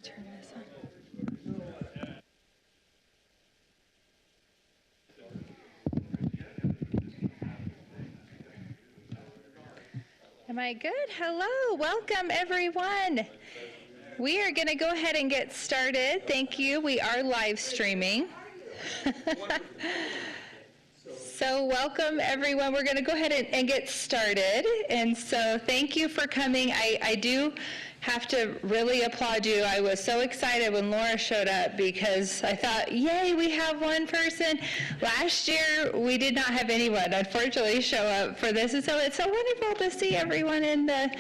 Turn this on. Am I good? Hello, welcome everyone. We are going to go ahead and get started. Thank you. We are live streaming. So welcome everyone. We're going to go ahead and get started. And so thank you for coming. I do have to really applaud you. I was so excited when Laura showed up because I thought, yay, we have one person. Last year, we did not have anyone, unfortunately, show up for this. And so it's so wonderful to see everyone in the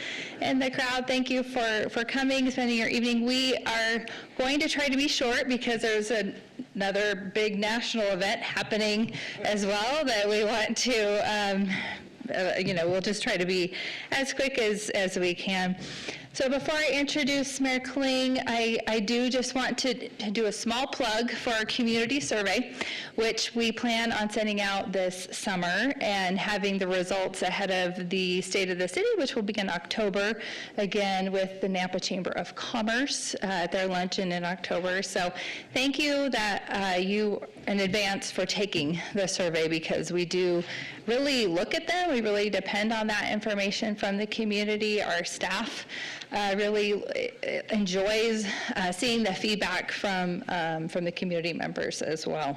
crowd. Thank you for coming, spending your evening. We are going to try to be short because there's another big national event happening as well that we want to, we'll just try to be as quick as we can. So before I introduce Mayor Kling, I do just want to do a small plug for our community survey, which we plan on sending out this summer and having the results ahead of the State of the City, which will begin October, again with the Nampa Chamber of Commerce at their luncheon in October. So thank you that you in advance for taking the survey, because we do really look at them. We really depend on that information from the community. Our staff really enjoys seeing the feedback from the community members as well.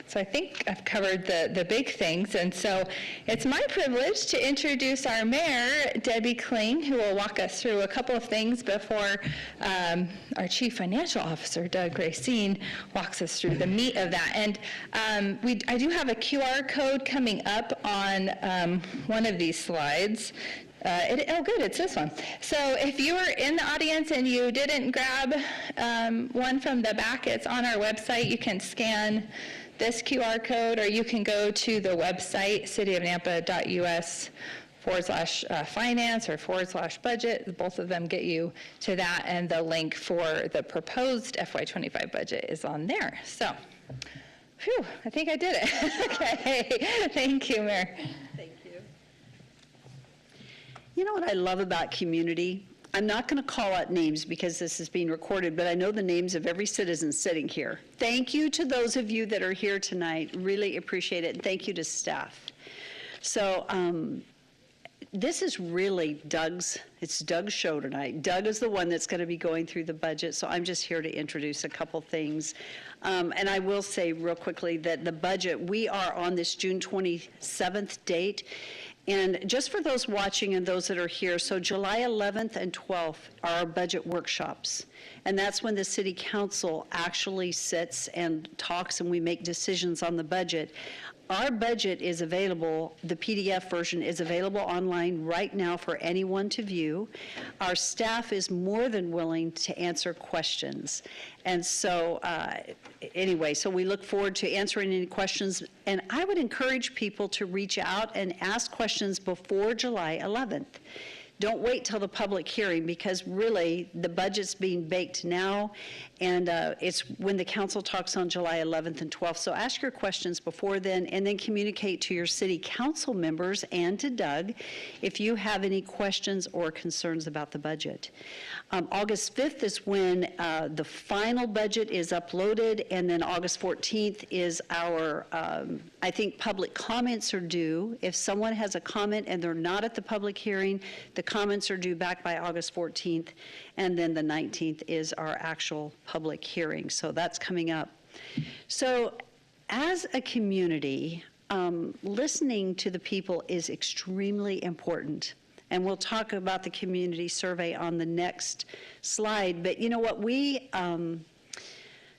So I think I've covered the big things, and so it's my privilege to introduce our mayor, Debbie Kling, who will walk us through a couple of things before our Chief Financial Officer, Doug Racine, walks us through the meat of that. And I do have a QR code coming up on one of these slides. Good, it's this one. So if you were in the audience and you didn't grab one from the back, it's on our website. You can scan this QR code, or you can go to the website, cityof-nampa.us/finance or /budget. Both of them get you to that, and the link for the proposed FY25 budget is on there. So, phew, I think I did it. Okay, thank you, Mayor. Thank you. You know what I love about community? I'm not going to call out names because this is being recorded, but I know the names of every citizen sitting here. Thank you to those of you that are here tonight. Really appreciate it. And thank you to staff. So this is really Doug's show tonight. Doug is the one that's going to be going through the budget, so I'm just here to introduce a couple things. And I will say real quickly that the budget, we are on this June 27th date. And just for those watching and those that are here, so July 11th and 12th are our budget workshops. And that's when the city council actually sits and talks and we make decisions on the budget. Our budget is available, the PDF version is available online right now for anyone to view. Our staff is more than willing to answer questions. And so anyway, so we look forward to answering any questions. And I would encourage people to reach out and ask questions before July 11th. Don't wait till the public hearing, because really the budget's being baked now, and it's when the council talks on July 11th and 12th. So ask your questions before then, and then communicate to your city council members and to Doug if you have any questions or concerns about the budget. August 5th is when the final budget is uploaded, and then August 14th is our, I think public comments are due. If someone has a comment and they're not at the public hearing, the comments are due back by August 14th, and then the 19th is our actual public hearing. So that's coming up. So as a community, listening to the people is extremely important. And we'll talk about the community survey on the next slide. But you know what,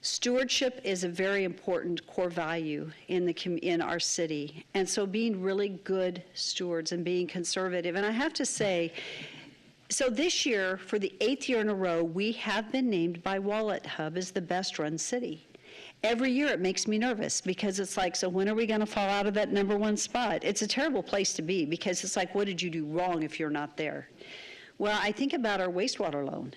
stewardship is a very important core value in our city. And so being really good stewards and being conservative. And I have to say, so this year, for the 8th year in a row, we have been named by WalletHub as the best run city. Every year it makes me nervous, because it's like, so when are we going to fall out of that #1 spot? It's a terrible place to be, because it's like, what did you do wrong if you're not there? Well, I think about our wastewater loan.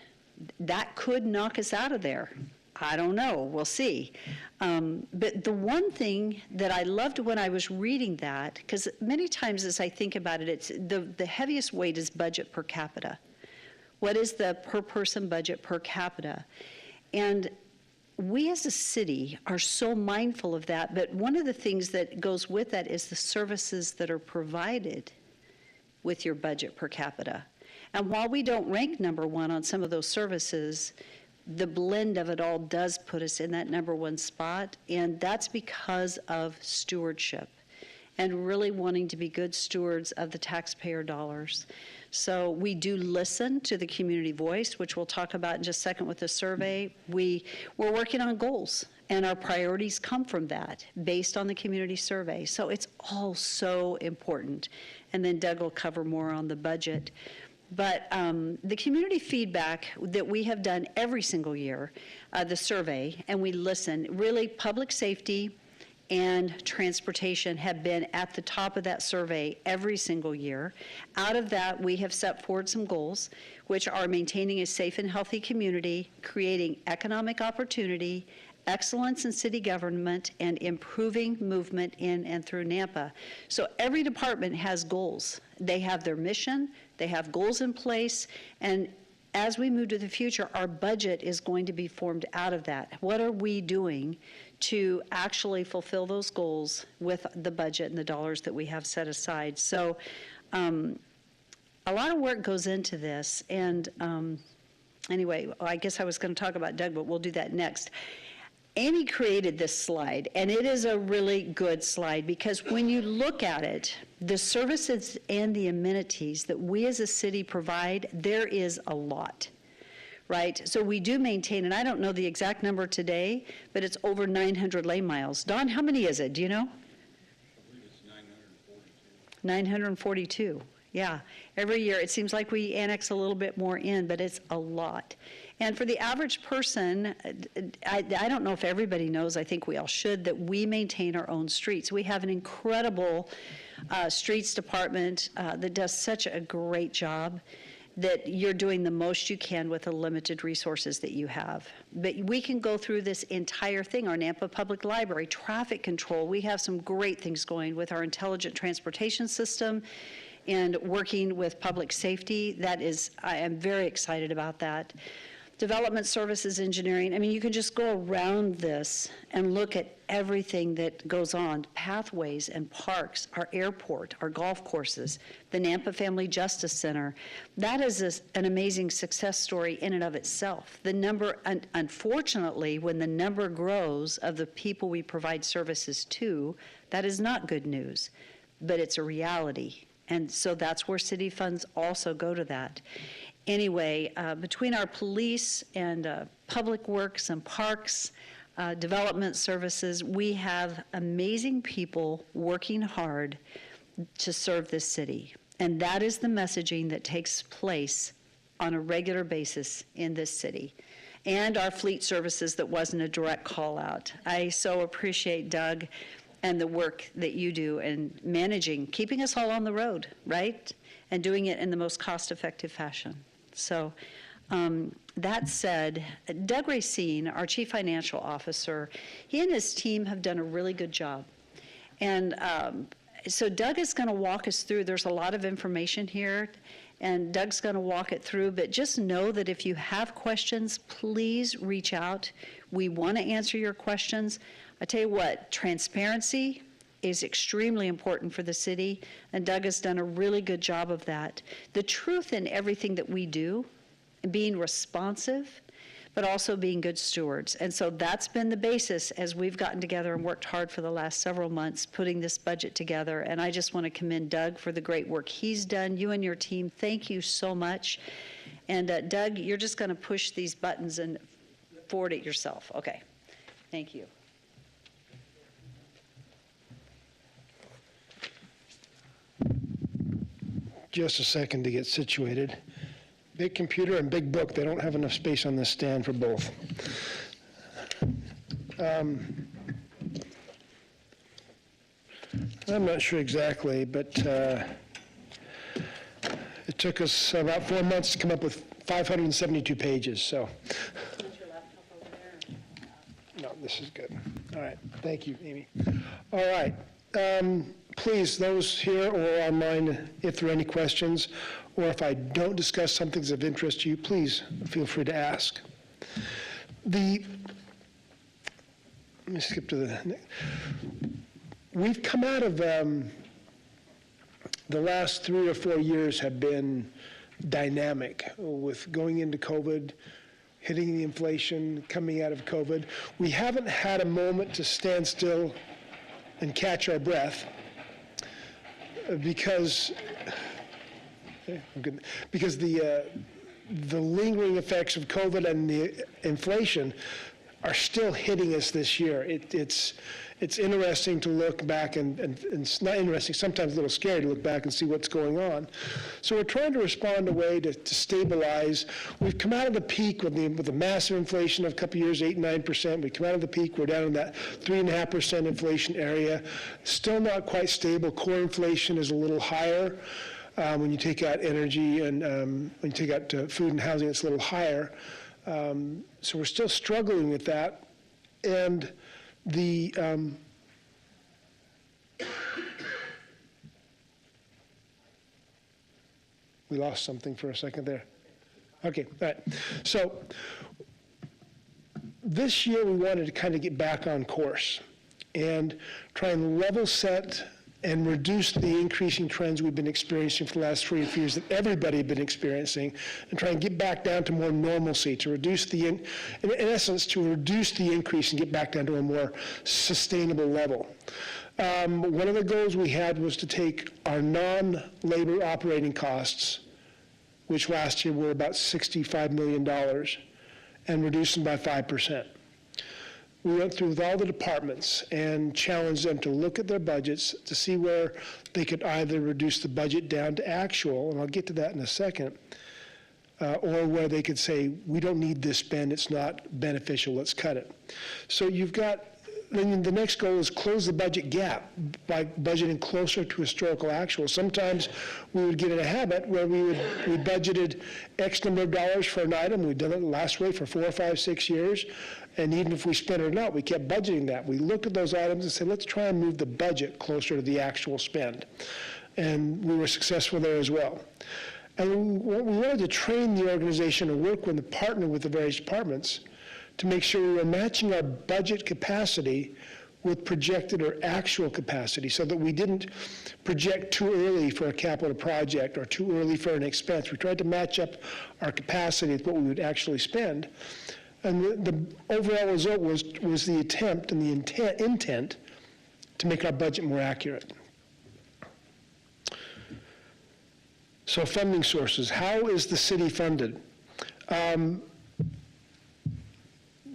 That could knock us out of there. I don't know, we'll see. But the one thing that I loved when I was reading that, because many times as I think about it, it's the heaviest weight is budget per capita. What is the per person budget per capita? And we as a city are so mindful of that, but one of the things that goes with that is the services that are provided with your budget per capita. And while we don't rank number one on some of those services, the blend of it all does put us in that number one spot, and that's because of stewardship and really wanting to be good stewards of the taxpayer dollars. So we do listen to the community voice, which we'll talk about in just a second with the survey. We're working on goals, and our priorities come from that, based on the community survey. So it's all so important. And then Doug will cover more on the budget. But the community feedback that we have done every single year, the survey, and we listen, really public safety and transportation have been at the top of that survey every single year. Out of that, we have set forward some goals, which are maintaining a safe and healthy community, creating economic opportunity, excellence in city government, and improving movement in and through Nampa. So every department has goals. They have their mission, they have goals in place, and as we move to the future, our budget is going to be formed out of that. What are we doing to actually fulfill those goals with the budget and the dollars that we have set aside? So a lot of work goes into this, and anyway, I guess I was going to talk about Doug, but we'll do that next. Amy created this slide, and it is a really good slide because when you look at it, the services and the amenities that we as a city provide, there is a lot, right? So we do maintain, and I don't know the exact number today, but it's over 900 lane miles. Don, how many is it? Do you know? I believe it's 942. 942, yeah. Every year, it seems like we annex a little bit more in, but it's a lot. And for the average person, I don't know if everybody knows, I think we all should, that we maintain our own streets. We have an incredible streets department that does such a great job that you're doing the most you can with the limited resources that you have. But we can go through this entire thing, our Nampa Public Library, traffic control. We have some great things going with our intelligent transportation system and working with public safety. I am very excited about that. Development services engineering, I mean, you can just go around this and look at everything that goes on, pathways and parks, our airport, our golf courses, the Nampa Family Justice Center. That is an amazing success story in and of itself. The number, unfortunately, when the number grows of the people we provide services to, that is not good news, but it's a reality. And so that's where city funds also go to that. Anyway, between our police and public works and parks, development services, we have amazing people working hard to serve this city. And that is the messaging that takes place on a regular basis in this city. And our fleet services that wasn't a direct call out. I so appreciate Doug and the work that you do in managing, keeping us all on the road, right? And doing it in the most cost-effective fashion. So that said, Doug Racine, our Chief Financial Officer, he and his team have done a really good job. And so Doug is going to walk us through, there's a lot of information here, and Doug's going to walk it through, but just know that if you have questions, please reach out. We want to answer your questions. I tell you what, transparency is extremely important for the city, and Doug has done a really good job of that. The truth in everything that we do, being responsive, but also being good stewards. And so that's been the basis as we've gotten together and worked hard for the last several months putting this budget together. And I just want to commend Doug for the great work he's done. You and your team, thank you so much. And Doug, you're just going to push these buttons and forward it yourself. Okay, thank you. Just a second to get situated. Big computer and big book, they don't have enough space on this stand for both. I'm not sure exactly, but it took us about 4 months to come up with 572 pages, so. No, this is good. All right, thank you, Amy. All right. Please, those here or online, if there are any questions, or if I don't discuss something that's of interest to you, please feel free to ask. Let me skip to the, we've come out of, the last 3 or 4 years have been dynamic with going into COVID, hitting the inflation, coming out of COVID. We haven't had a moment to stand still and catch our breath because the lingering effects of COVID and the inflation are still hitting us this year. It's interesting to look back, and it's not interesting, sometimes a little scary to look back and see what's going on. So we're trying to respond in a way to stabilize. We've come out of the peak with the massive inflation of a couple of years, 8 and 9%. We come out of the peak, we're down in that 3.5% inflation area. Still not quite stable. Core inflation is a little higher. When you take out energy and when you take out food and housing, it's a little higher. So we're still struggling with that. And the we lost something for a second there. Okay, all right. So this year we wanted to kind of get back on course and try and level set and reduce the increasing trends we've been experiencing for the last 3 or 4 years that everybody had been experiencing, and try and get back down to more normalcy, to reduce in essence, to reduce the increase and get back down to a more sustainable level. One of the goals we had was to take our non-labor operating costs, which last year were about $65 million, and reduce them by 5%. We went through with all the departments and challenged them to look at their budgets to see where they could either reduce the budget down to actual, and I'll get to that in a second, or where they could say, we don't need this spend, it's not beneficial, let's cut it. So you've got, then the next goal is close the budget gap by budgeting closer to historical actual. Sometimes we would get in a habit where we budgeted X number of dollars for an item. We've done it the last way for 4, 5, 6 years. And even if we spent it or not, we kept budgeting that. We looked at those items and said, let's try and move the budget closer to the actual spend. And we were successful there as well. And we wanted to train the organization and work with the partner with the various departments to make sure we were matching our budget capacity with projected or actual capacity, so that we didn't project too early for a capital project or too early for an expense. We tried to match up our capacity with what we would actually spend. And the overall result was the attempt and the intent to make our budget more accurate. So funding sources, how is the city funded?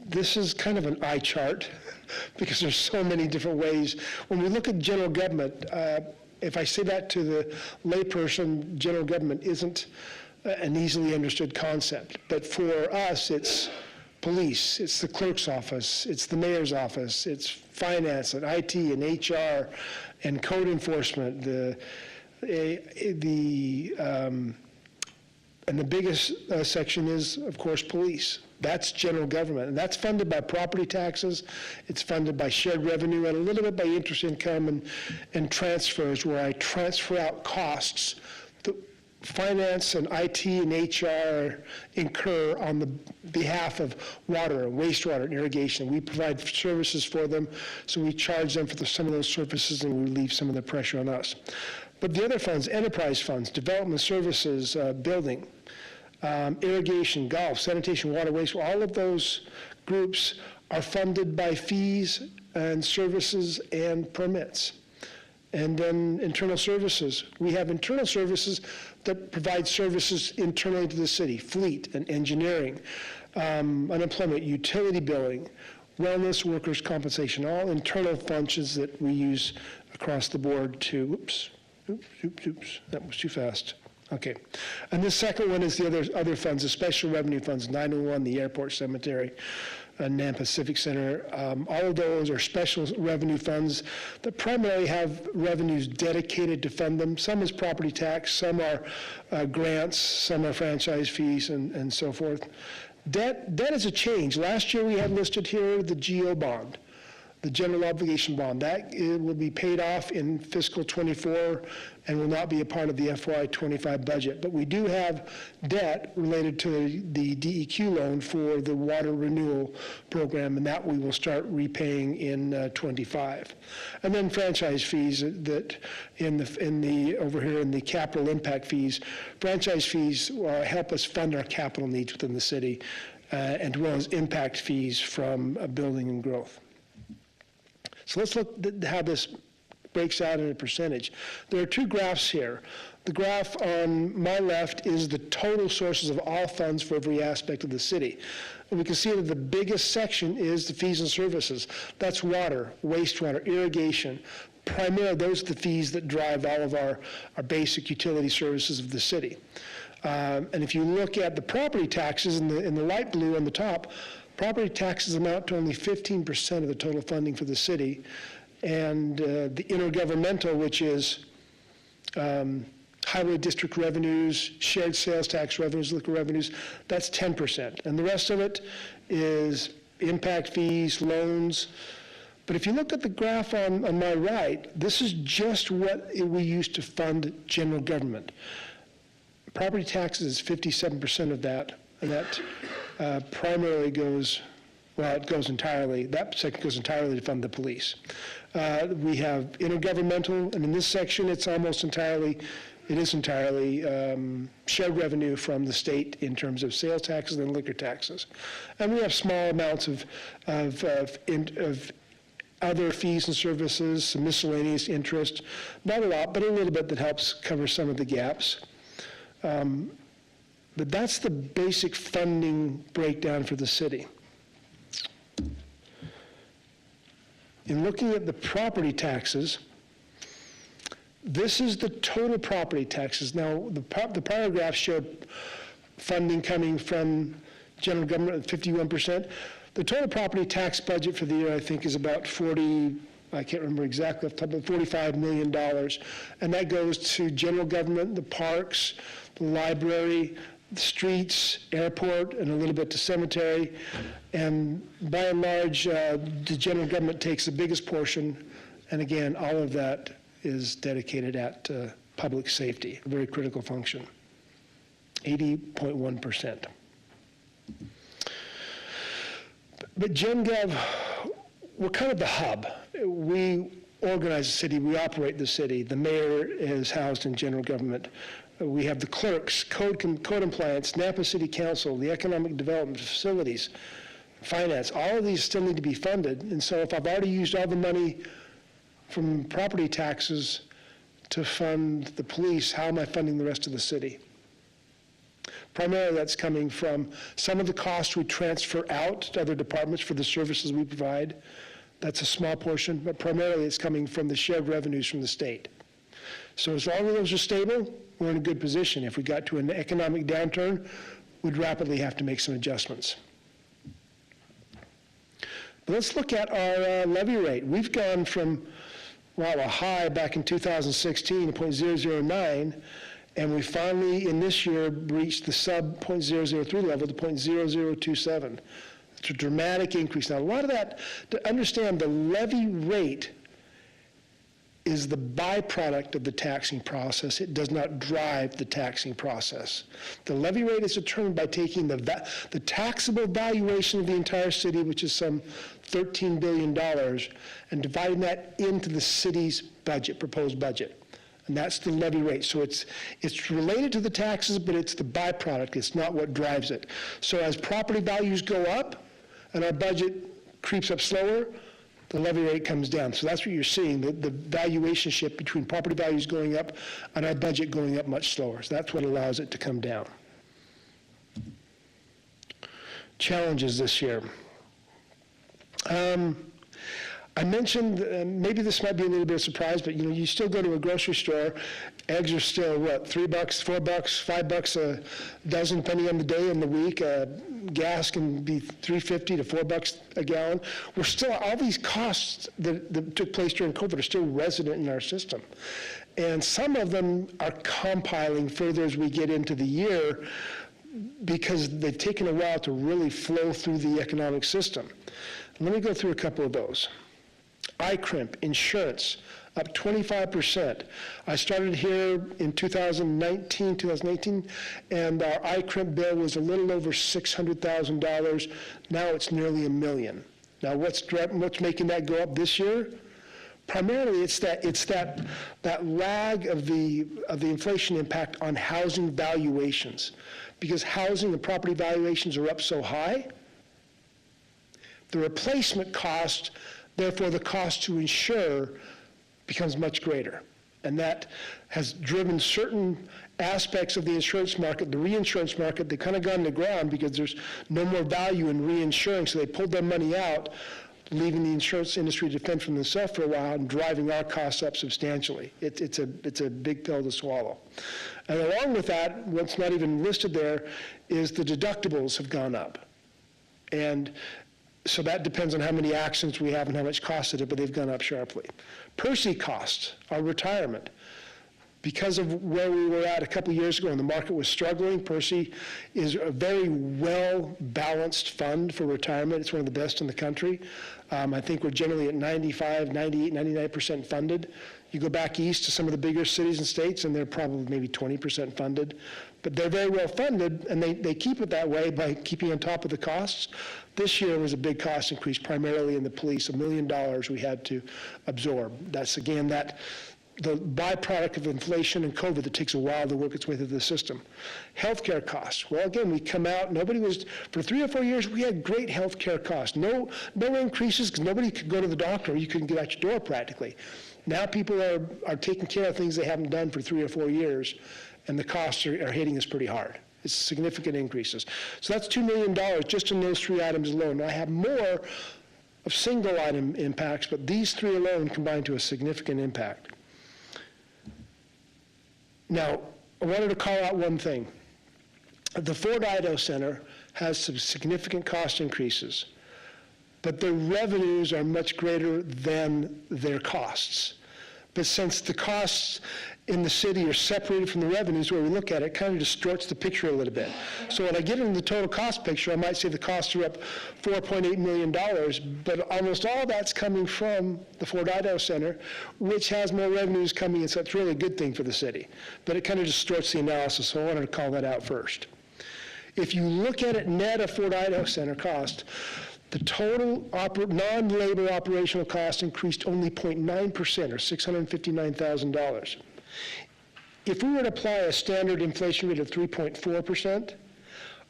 This is kind of an eye chart because there's so many different ways. When we look at general government, if I say that to the layperson, general government isn't an easily understood concept. But for us, it's police, it's the clerk's office, it's the mayor's office, it's finance and IT and HR and code enforcement, and the biggest section is, of course, police. That's general government, and that's funded by property taxes, it's funded by shared revenue, and a little bit by interest income and transfers, where I transfer out costs that finance and IT and HR incur on the behalf of water and wastewater and irrigation. We provide services for them, so we charge them for some of those services and we relieve some of the pressure on us. But the other funds, enterprise funds, development services, building, irrigation, golf, sanitation, water, waste, all of those groups are funded by fees and services and permits. And then internal services. We have internal services that provide services internally to the city, fleet and engineering, unemployment, utility billing, wellness, workers' compensation, all internal functions that we use across the board to, oops, that was too fast. Okay. And the second one is the other funds, the special revenue funds, 901, the airport, cemetery, Nampa Civic Center. All of those are special revenue funds that primarily have revenues dedicated to fund them. Some is property tax, some are grants, some are franchise fees, and so forth. Debt is a change. Last year we had listed here the GO bond. the general obligation bond. That will be paid off in fiscal '24 and will not be a part of the FY '25 budget. But we do have debt related to the DEQ loan for the water renewal program, and that we will start repaying in '25. And then franchise fees that over here in the capital impact fees. Franchise fees help us fund our capital needs within the city, as well as impact fees from building and growth. So let's look at how this breaks out in a percentage. There are two graphs here. The graph on my left is the total sources of all funds for every aspect of the city. And we can see that the biggest section is the fees and services. That's water, wastewater, irrigation. Primarily, those are the fees that drive all of our basic utility services of the city. And if you look at the property taxes in the light blue on the top, property taxes amount to only 15% of the total funding for the city. And the intergovernmental, which is highway district revenues, shared sales tax revenues, liquor revenues, that's 10%. And the rest of it is impact fees, loans. But if you look at the graph on my right, this is just what we use to fund general government. Property taxes is 57% of that, and that primarily goes, well, it goes entirely, that section goes entirely to fund the police. We have intergovernmental, and in this section, it is entirely shared revenue from the state in terms of sales taxes and liquor taxes. And we have small amounts of other fees and services, some miscellaneous interest, not a lot, but a little bit that helps cover some of the gaps. But that's the basic funding breakdown for the city. In looking at the property taxes, this is the total property taxes. Now, the prior graph showed funding coming from general government at 51%. The total property tax budget for the year, I think, is about I can't remember exactly off the top, but $45 million. And that goes to general government, the parks, the library, the streets, airport, and a little bit to cemetery. And by and large, the general government takes the biggest portion. And again, all of that is dedicated at public safety, a very critical function, 80.1%. But GenGov, we're kind of the hub. We organize the city, we operate the city. The mayor is housed in general government. We have the clerks, code compliance, Napa City Council, the economic development facilities, finance. All of these still need to be funded. And so if I've already used all the money from property taxes to fund the police, how am I funding the rest of the city? Primarily, that's coming from some of the costs we transfer out to other departments for the services we provide. That's a small portion, but primarily it's coming from the shared revenues from the state. So as long as those are stable, we're in a good position. If we got to an economic downturn, we'd rapidly have to make some adjustments. But let's look at our levy rate. We've gone from, a high back in 2016 to 0.009, and we finally, in this year, reached the sub 0.003 level to 0.0027. It's a dramatic increase. Now, a lot of that, to understand, the levy rate is the byproduct of the taxing process. It does not drive the taxing process. The levy rate is determined by taking the taxable valuation of the entire city, which is some $13 billion, and dividing that into the city's budget, proposed budget. And that's the levy rate. So it's related to the taxes, but it's the byproduct. It's not what drives it. So as property values go up and our budget creeps up slower, the levy rate comes down. So that's what you're seeing, the valuation shift between property values going up and our budget going up much slower. So that's what allows it to come down. Challenges this year. I mentioned, maybe this might be a little bit of a surprise, but you still go to a grocery store, eggs are still $3, $4, $5 a dozen, depending on the day and the week. Gas can be $3.50 to $4 a gallon. We're still, all these costs that took place during COVID are still resident in our system. And some of them are compiling further as we get into the year because they've taken a while to really flow through the economic system. Let me go through a couple of those. iCrimp, insurance, up 25%. I started here in 2018, and our iCrimp bill was a little over $600,000. Now it's nearly $1 million. Now, what's making that go up this year? Primarily, it's that lag of the inflation impact on housing valuations, because housing and property valuations are up so high. The replacement cost, therefore, the cost to insure becomes much greater, and that has driven certain aspects of the insurance market, the reinsurance market. They've kind of gone to ground because there's no more value in reinsuring, so they pulled their money out, leaving the insurance industry to fend for themselves for a while and driving our costs up substantially. It's a big pill to swallow. And along with that, what's not even listed there is the deductibles have gone up. And so that depends on how many accidents we have and how much cost it is, but they've gone up sharply. Percy costs, our retirement. Because of where we were at a couple years ago and the market was struggling, Percy is a very well-balanced fund for retirement. It's one of the best in the country. I think we're generally at 95, 98, 99% funded. You go back east to some of the bigger cities and states, and they're probably maybe 20% funded. But they're very well funded, and they keep it that way by keeping on top of the costs. This year was a big cost increase, primarily in the police, $1 million we had to absorb. That's, again, the byproduct of inflation and COVID that takes a while to work its way through the system. Healthcare costs. Well, again, we come out, for 3 or 4 years, we had great healthcare costs. No increases, because nobody could go to the doctor. You couldn't get out your door practically. Now people are taking care of things they haven't done for 3 or 4 years, and the costs are hitting us pretty hard. It's significant increases. So that's $2 million just in those 3 items alone. Now, I have more of single item impacts, but these 3 alone combine to a significant impact. Now, I wanted to call out one thing. The Fort Idaho Center has some significant cost increases, but their revenues are much greater than their costs. But since the costs in the city are separated from the revenues, where we look at it, kind of distorts the picture a little bit. So when I get into the total cost picture, I might say the costs are up $4.8 million, but almost all that's coming from the Fort Idaho Center, which has more revenues coming in, so it's really a good thing for the city. But it kind of distorts the analysis, so I wanted to call that out first. If you look at it net of Fort Idaho Center cost, the total non-labor operational cost increased only 0.9%, or $659,000. If we were to apply a standard inflation rate of 3.4%,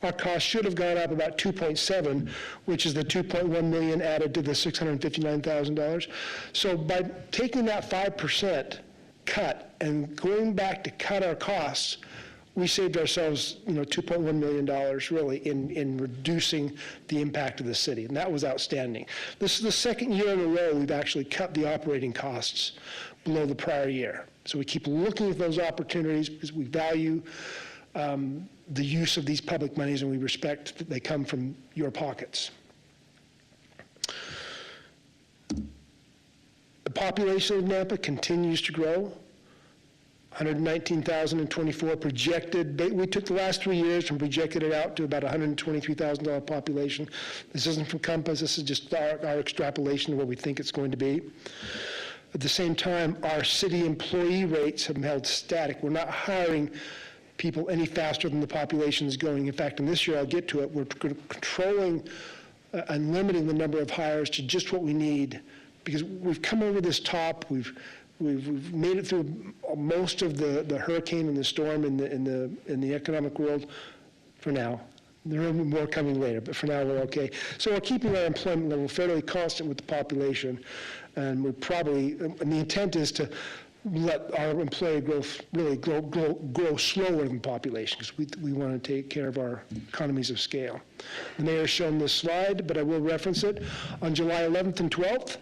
our cost should have gone up about 2.7, which is the 2.1 million added to the $659,000. So by taking that 5% cut and going back to cut our costs, we saved ourselves, $2.1 million really in reducing the impact of the city, and that was outstanding. This is the second year in a row we've actually cut the operating costs below the prior year. So we keep looking at those opportunities because we value the use of these public monies, and we respect that they come from your pockets. The population of Nampa continues to grow. 119,024 projected. We took the last 3 years and projected it out to about 123,000 population. This isn't from Compass. This is just our extrapolation of what we think it's going to be. At the same time, our city employee rates have been held static. We're not hiring people any faster than the population is going. In fact, in this year, I'll get to it, we're controlling and limiting the number of hires to just what we need, because we've come over this top. We've made it through most of the hurricane and the storm in the economic world for now. There will be more coming later, but for now we're okay. So we're keeping our employment level fairly constant with the population, and and the intent is to let our employee growth really grow slower than population, because we want to take care of our economies of scale. The mayor has shown this slide, but I will reference it. On July 11th and 12th,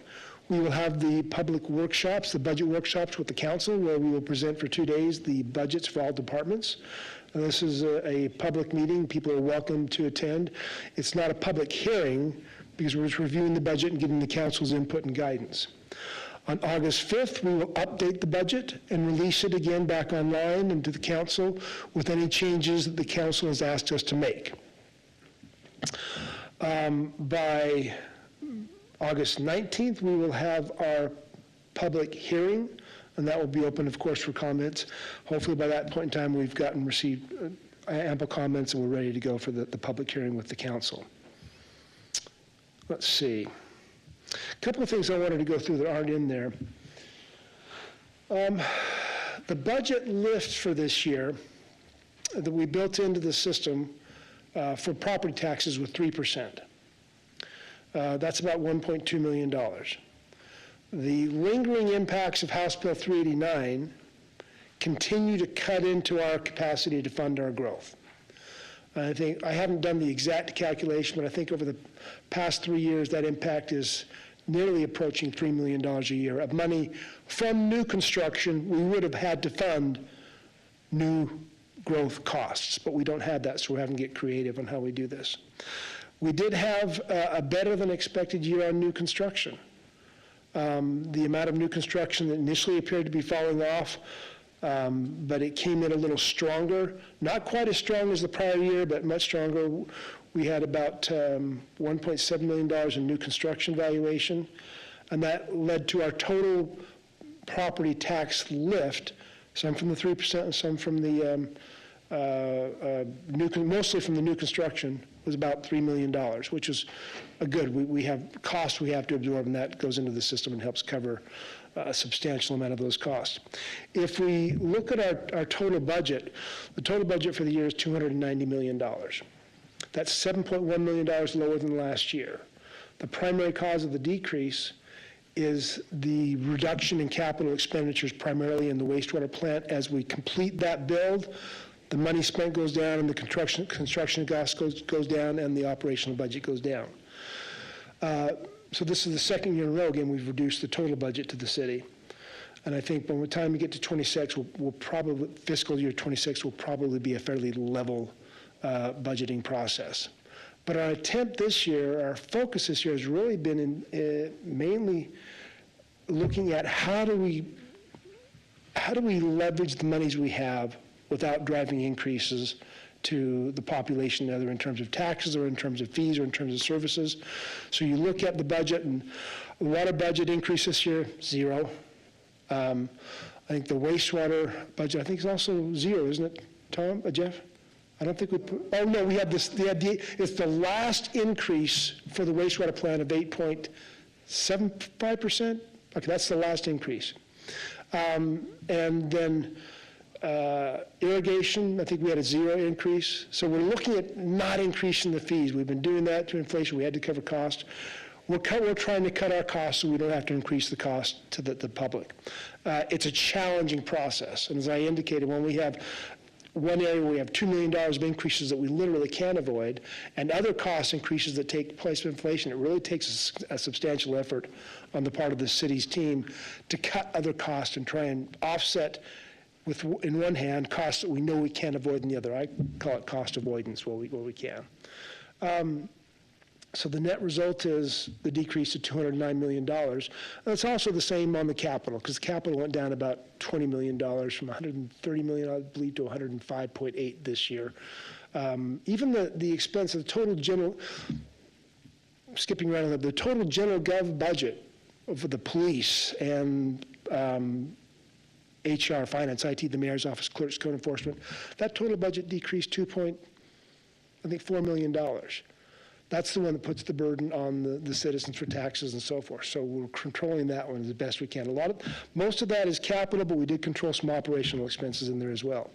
we will have the public workshops, the budget workshops with the council, where we will present for 2 days the budgets for all departments. And this is a public meeting. People are welcome to attend. It's not a public hearing, because we're just reviewing the budget and giving the council's input and guidance. On August 5th, we will update the budget and release it again back online and to the council with any changes that the council has asked us to make. By August 19th, we will have our public hearing, and that will be open, of course, for comments. Hopefully by that point in time, we've received ample comments and we're ready to go for the public hearing with the council. Let's see. A couple of things I wanted to go through that aren't in there. The budget lift for this year that we built into the system for property taxes was 3%. That's about $1.2 million. The lingering impacts of House Bill 389 continue to cut into our capacity to fund our growth. I think, I haven't done the exact calculation, but I think over the past 3 years, that impact is nearly approaching $3 million a year of money from new construction we would have had to fund new growth costs, but we don't have that, so we're having to get creative on how we do this. We did have a better than expected year on new construction. The amount of new construction that initially appeared to be falling off, but it came in a little stronger. Not quite as strong as the prior year, but much stronger. We had about $1.7 million in new construction valuation, and that led to our total property tax lift, some from the 3% and some from the mostly from the new construction, was about $3 million, which is a good. We have costs we have to absorb, and that goes into the system and helps cover a substantial amount of those costs. If we look at our total budget, the total budget for the year is $290 million. That's $7.1 million lower than last year. The primary cause of the decrease is the reduction in capital expenditures, primarily in the wastewater plant. As we complete that build, the money spent goes down, and the construction cost goes down, and the operational budget goes down. So this is the second year in a row, again, we've reduced the total budget to the city. And I think by the time we get to 26, we'll probably, fiscal year 26 will probably be a fairly level budgeting process. But our attempt this year, our focus this year has really been in mainly looking at how do we leverage the monies we have without driving increases to the population, either in terms of taxes or in terms of fees or in terms of services. So you look at the budget, and the water budget increase this year, 0. I think the wastewater budget, I think, is also 0, isn't it, Tom, Jeff? I don't think we put, oh no, we have this, it's the last increase for the wastewater plant of 8.75%. Okay, that's the last increase. And then irrigation, I think we had a 0 increase. So we're looking at not increasing the fees. We've been doing that through inflation. We had to cover cost. We're trying to cut our costs so we don't have to increase the cost to the public. It's a challenging process. And as I indicated, when we have one area where we have $2 million of increases that we literally can't avoid, and other cost increases that take place with inflation, it really takes a substantial effort on the part of the city's team to cut other costs and try and offset with, in one hand, costs that we know we can't avoid in the other. I call it cost avoidance where we can. So the net result is the decrease to $209 million. That's also the same on the capital, because the capital went down about $20 million from $130 million, I believe, to $105.8 this year. Even the expense of the total general, skipping around, the total general gov budget for the police and HR, finance, IT, the mayor's office, clerks, code enforcement, that total budget decreased $4 million. That's the one that puts the burden on the citizens for taxes and so forth. So we're controlling that one as best we can. Most of that is capital, but we did control some operational expenses in there as well.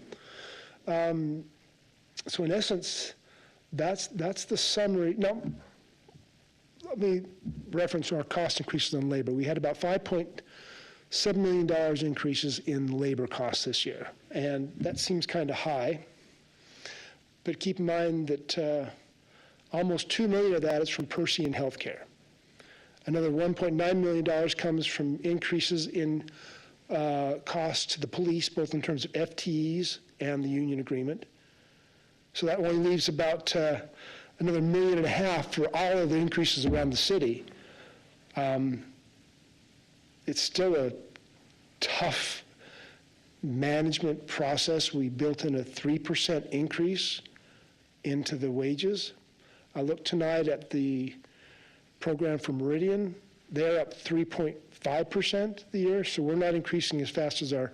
So in essence, that's the summary. Now, let me reference our cost increases on labor. We had about $5.7 million increases in labor costs this year, and that seems kind of high. But keep in mind that almost $2 million of that is from Percy and healthcare. Another $1.9 million comes from increases in costs to the police, both in terms of FTEs and the union agreement. So that only leaves about another $1.5 million for all of the increases around the city. It's still a tough management process. We built in a 3% increase into the wages. I looked tonight at the program for Meridian. They're up 3.5% the year, so we're not increasing as fast as our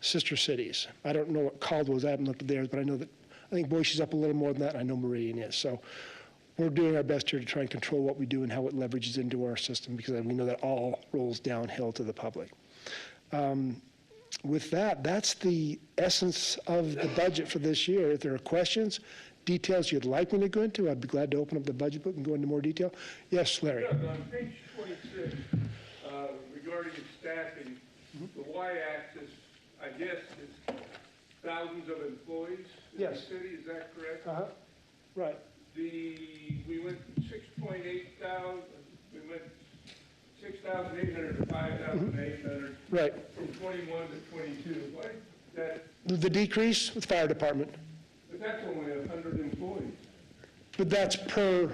sister cities. I don't know what Caldwell's, I haven't looked at theirs, but I know that, I think Boise's up a little more than that, and I know Meridian is. So we're doing our best here to try and control what we do and how it leverages into our system, because we know that all rolls downhill to the public. With that, that's the essence of the budget for this year. If there are questions, details you'd like me to go into, I'd be glad to open up the budget book and go into more detail. Yes, Larry? Yeah, on page 26, regarding staffing, the y-axis, I guess, is thousands of employees in the Yes. city, is that correct? Right. We went 6.8 thousand, we went 6,800 to 5,800 Right. from 21 to 22. Why, that, The decrease with fire department, but that's only 100 employees. but that's per,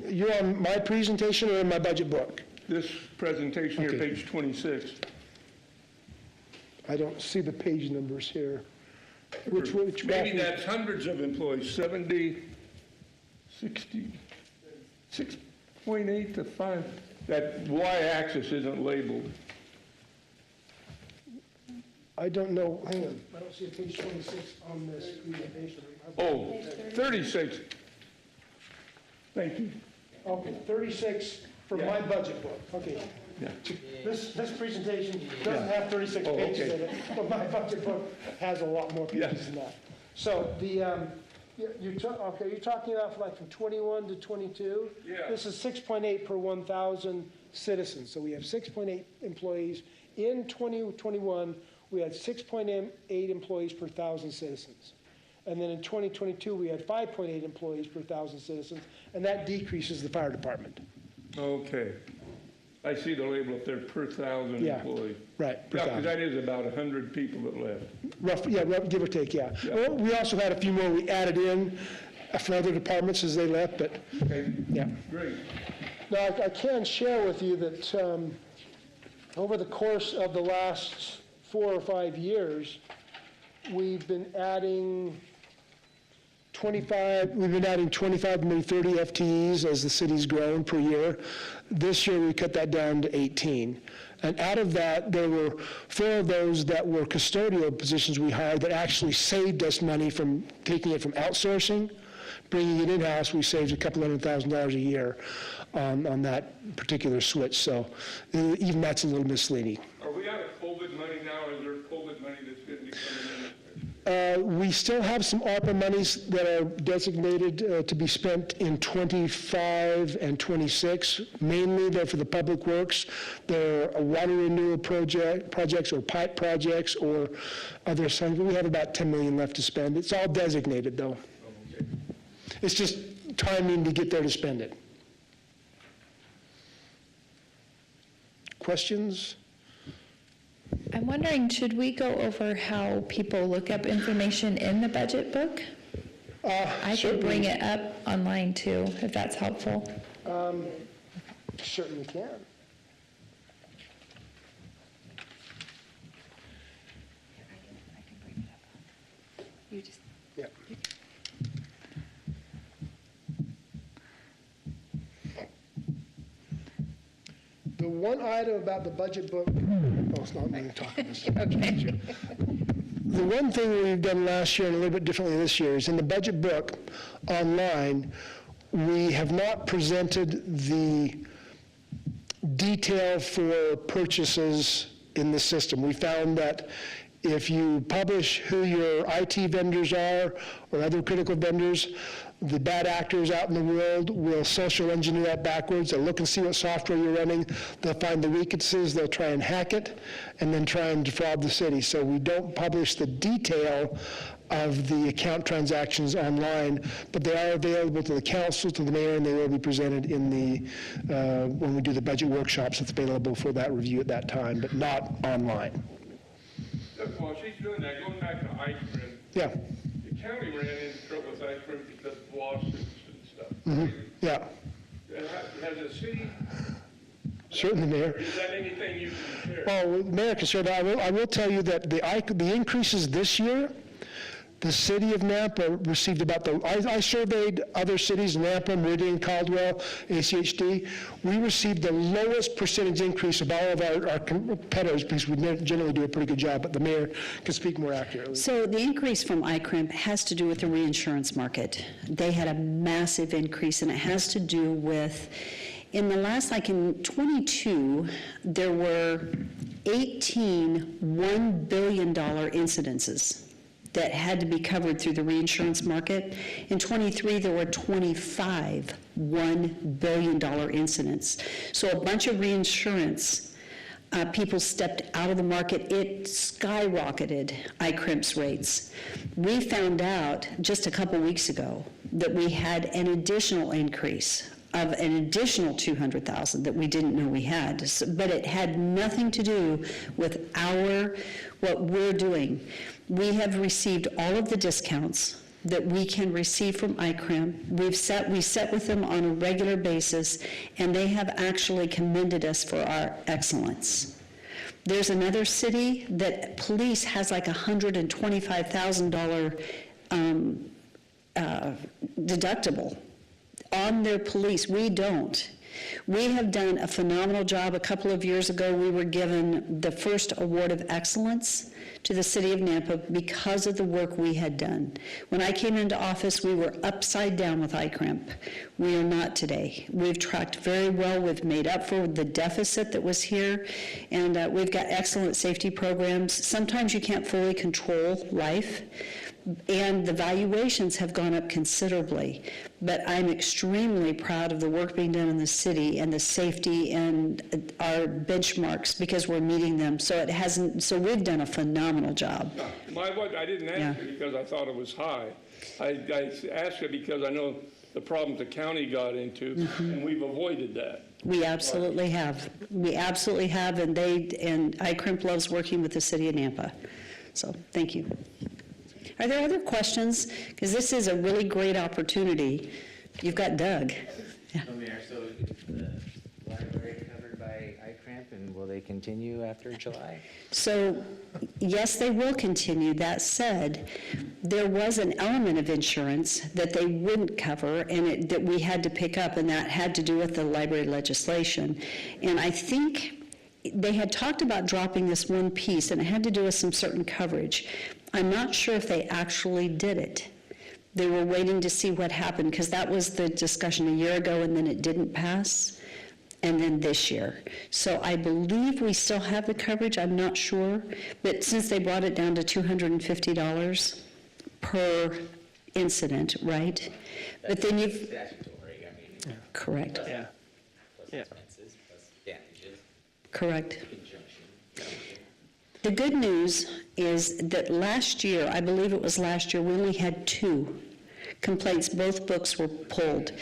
you're on my presentation or in my budget book? This presentation here, Okay. page 26. I don't see the page numbers here. Which Maybe graph? that's hundreds of employees, 70, 60, 6.8 to 5. That y-axis isn't labeled. I don't know, hang on, I don't see a page 26 on this presentation. Oh, 36. Thank you. Okay, 36 from my budget book, okay. Yeah. This presentation doesn't have 36 Oh, pages okay. in it, but my budget book has a lot more pages Yes. than that. So you're talking about like from 21 to 22? Yeah. This is 6.8 per 1,000 citizens. So we have 6.8 employees. In 2021, we had 6.8 employees per 1,000 citizens. And then in 2022, we had 5.8 employees per 1,000 citizens, and that decreases the fire department. Okay. I see the label up there, per 1,000 Yeah. employees. Right, per Yeah, because 1,000. that is about 100 people that left. Rough, give or take, yeah. Yeah. Well, we also had a few more we added in for other departments as they left, but, Okay, yeah. great. Now, I can share with you that over the course of the last 4 or 5 years, we've been adding 25, maybe 30 FTEs as the city's grown per year. This year, we cut that down to 18. And out of that, there were 4 of those that were custodial positions we hired that actually saved us money from taking it from outsourcing. Bringing it in-house, we saved a couple $100,000 a year on that particular switch. So even that's a little misleading. Are we out of COVID money now, or is there COVID money that's going to be coming in? We still have some ARPA monies that are designated to be spent in 25 and 26. Mainly they're for the public works. They're water renewal projects or pipe projects or other things. We have about 10 million left to spend. It's all designated though. Okay. It's just timing to get there to spend it. Questions? I'm wondering, should we go over how people look up information in the budget book? I could bring it up online too, if that's helpful. Certainly can. You just Yeah. The one item about the budget book, oh, it's not me talking. Okay. The one thing we've done last year and a little bit differently this year is in the budget book online, we have not presented the detail for purchases in the system. We found that if you publish who your IT vendors are or other critical vendors, the bad actors out in the world will social engineer that backwards. They'll look and see what software you're running. They'll find the weaknesses. They'll try and hack it and then try and defraud the city. So we don't publish the detail of the account transactions online, but they are available to the council, to the mayor, and they will be presented in the, when we do the budget workshops, it's available for that review at that time, but not online. While she's doing that, going back to ice cream, Yeah, the county ran into trouble with ice cream because of lawsuits and stuff. yeah, Has the city, certainly, Mayor. is that anything you can share? Oh, Mayor can share that. I will tell you that the increases this year, The city of Nampa received about I surveyed other cities, Nampa, Meridian, Caldwell, ACHD. We received the lowest percentage increase of all of our competitors because we generally do a pretty good job, but the mayor can speak more accurately. So the increase from ICRIMP has to do with the reinsurance market. They had a massive increase, and it has to do with, in the last, like in 22, there were 18 $1 billion incidences that had to be covered through the reinsurance market. In 23, there were 25 $1 billion incidents. So a bunch of reinsurance people stepped out of the market. It skyrocketed ICRIMP's rates. We found out just a couple weeks ago that we had an additional increase of an additional 200,000 that we didn't know we had. But it had nothing to do with what we're doing. We have received all of the discounts that we can receive from ICRIMP. We set with them on a regular basis, and they have actually commended us for our excellence. There's another city that police has like $125,000 deductible on their police. We don't. We have done a phenomenal job. A couple of years ago, we were given the first award of excellence to the city of Nampa because of the work we had done. When I came into office, we were upside down with ICRIMP. We are not today. We've tracked very well. We've made up for the deficit that was here, and we've got excellent safety programs. Sometimes you can't fully control life, and the valuations have gone up considerably. But I'm extremely proud of the work being done in the city and the safety and our benchmarks because we're meeting them. So we've done a phenomenal job. I didn't ask it because I thought it was high. I asked it because I know the problems the county got into, and we've avoided that. We absolutely have. We absolutely have, and ICRIMP loves working with the city of Nampa. So thank you. Are there other questions? Because this is a really great opportunity. You've got Doug. Yeah. Mayor, so is the library covered by ICRIMP, and will they continue after July? So, yes, they will continue. That said, there was an element of insurance that they wouldn't cover and that we had to pick up, and that had to do with the library legislation. And I think they had talked about dropping this one piece, and it had to do with some certain coverage. I'm not sure if they actually did it. They were waiting to see what happened, because that was the discussion a year ago, and then it didn't pass, and then this year. So I believe we still have the coverage. I'm not sure, but since they brought it down to $250 per incident, right? But then you've... Statutory, I mean, Correct. Yeah. plus expenses, plus damages, Correct. conjunction. The good news is that last year, I believe it was last year, we only had 2 complaints. Both books were pulled.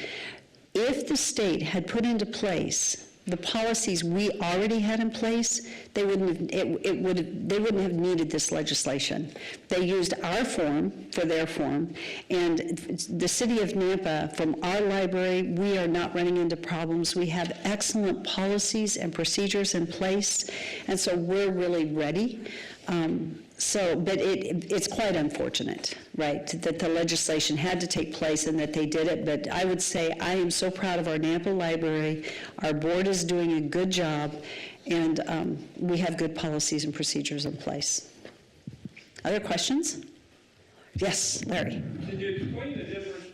If the state had put into place the policies we already had in place, they wouldn't have needed this legislation. They used our form for their form, and the city of Nampa, from our library, we are not running into problems. We have excellent policies and procedures in place, and so we're really ready. But it's quite unfortunate, right, that the legislation had to take place and that they did it. But I would say I am so proud of our Nampa Library. Our board is doing a good job, and we have good policies and procedures in place. Other questions? Yes, Larry. Can you explain the difference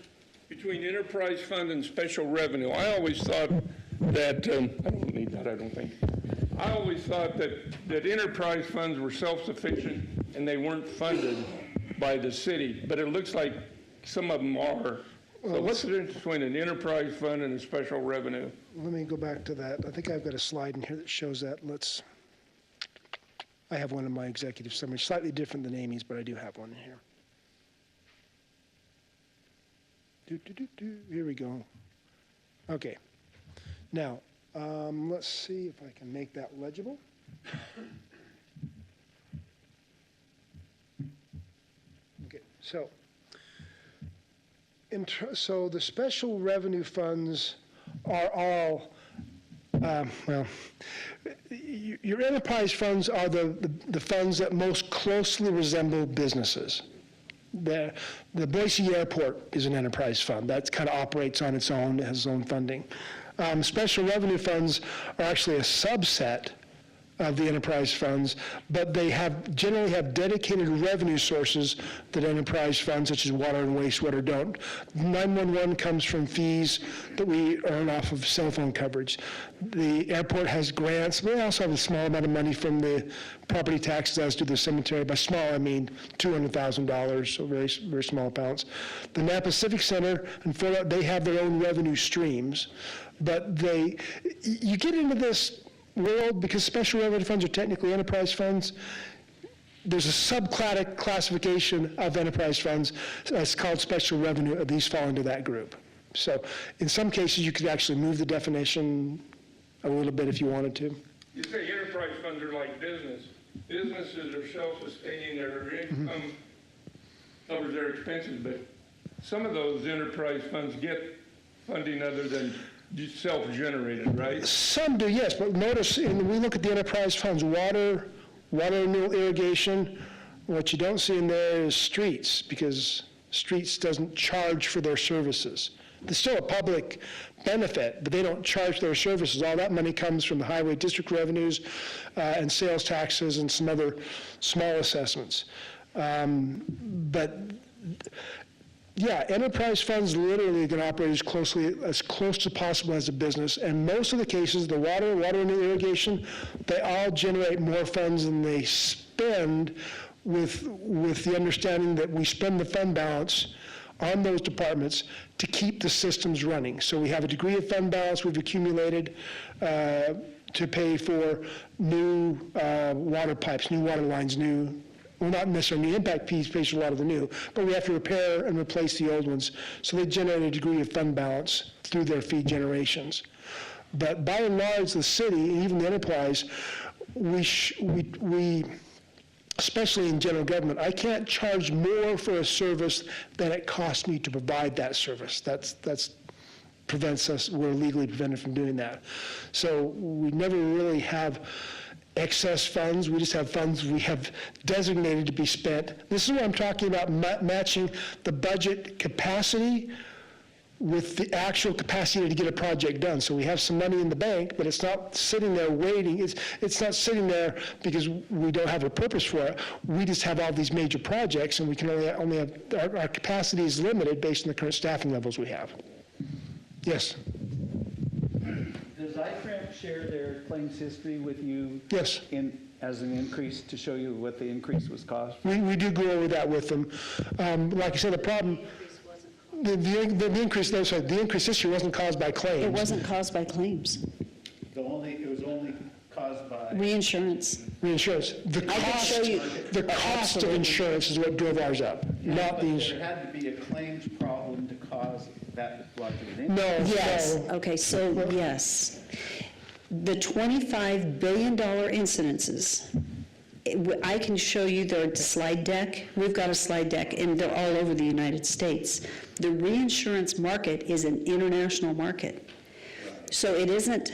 between enterprise fund and special revenue? I always thought that, I don't need that, I don't think. I always thought that enterprise funds were self-sufficient and they weren't funded by the city, but it looks like some of them are. So what's the difference between an enterprise fund and a special revenue? Let me go back to that. I think I've got a slide in here that shows that. I have one in my executive summary, slightly different than Amy's, but I do have one in here. Here we go. Okay. Now, let's see if I can make that legible. Okay, so the special revenue funds are all, your enterprise funds are the funds that most closely resemble businesses. The Boise Airport is an enterprise fund. That kind of operates on its own, has its own funding. Special revenue funds are actually a subset of the enterprise funds, but they generally have dedicated revenue sources that enterprise funds such as water and wastewater don't. 911 comes from fees that we earn off of cell phone coverage. The airport has grants. We also have a small amount of money from the property taxes, as do the cemetery. By small, I mean $200,000, so very, very small amounts. The Napa Civic Center and Fort, they have their own revenue streams, but you get into this world, because special revenue funds are technically enterprise funds, there's a classification of enterprise funds. It's called special revenue. These fall into that group. So in some cases, you could actually move the definition a little bit if you wanted to. You say enterprise funds are like business. Businesses are self-sustaining, their income covers their expenses, but some of those enterprise funds get funding other than just self-generated, right? Some do, yes, but notice, we look at the enterprise funds, water renewal, irrigation. What you don't see in there is streets, because streets doesn't charge for their services. There's still a public benefit, but they don't charge their services. All that money comes from the highway district revenues and sales taxes and some other small assessments. But yeah, enterprise funds literally are going to operate as close as possible as a business, and most of the cases, the water and the irrigation, they all generate more funds than they spend, with the understanding that we spend the fund balance on those departments to keep the systems running. So we have a degree of fund balance we've accumulated to pay for new water pipes, new water lines, well, not necessarily new impact fees pays for a lot of the new, but we have to repair and replace the old ones. So they generate a degree of fund balance through their fee generations. But by and large, the city, and even the enterprise, we especially in general government, I can't charge more for a service than it costs me to provide that service. That's prevents us, we're legally prevented from doing that. So we never really have excess funds. We just have funds we have designated to be spent. This is what I'm talking about, matching the budget capacity with the actual capacity to get a project done. So we have some money in the bank, but it's not sitting there waiting. It's not sitting there because we don't have a purpose for it. We just have all these major projects, and we can only have, our capacity is limited based on the current staffing levels we have. Yes? Does ICRAMP share their claims history with you? Yes. As an increase, to show you what the increase was cost? We do go over that with them. Like I said, the problem, the increase this year wasn't caused by claims. It wasn't caused by claims. It was only caused by... Reinsurance. Reinsurance. The I can show you. cost of insurance is what drove ours up, not the There insurance. had to be a claims problem to cause that large of an increase. No, Yes, no. okay, so yes. The $25 billion incidences, I can show you their slide deck. We've got a slide deck, and they're all over the United States. The reinsurance market is an international market. So it isn't,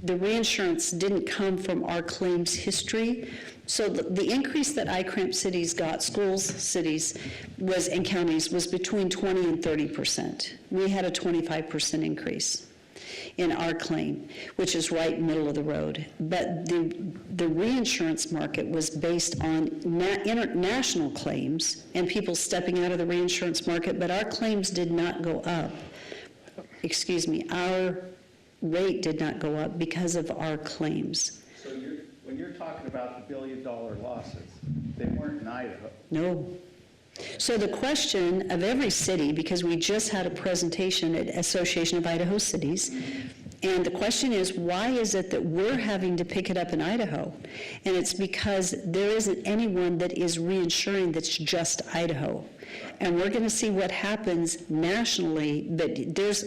the reinsurance didn't come from our claims history. So the increase that ICRAMP cities got, schools, cities, and counties, was between 20 and 30%. We had a 25% increase in our claim, which is right middle of the road. But the reinsurance market was based on international claims and people stepping out of the reinsurance market, but our claims did not go up. Excuse me, our rate did not go up because of our claims. So when you're talking about the billion-dollar losses, they weren't in Idaho. No. So the question of every city, because we just had a presentation at Association of Idaho Cities, and the question is, why is it that we're having to pick it up in Idaho? And it's because there isn't anyone that is reinsuring that's just Idaho. And we're going to see what happens nationally, but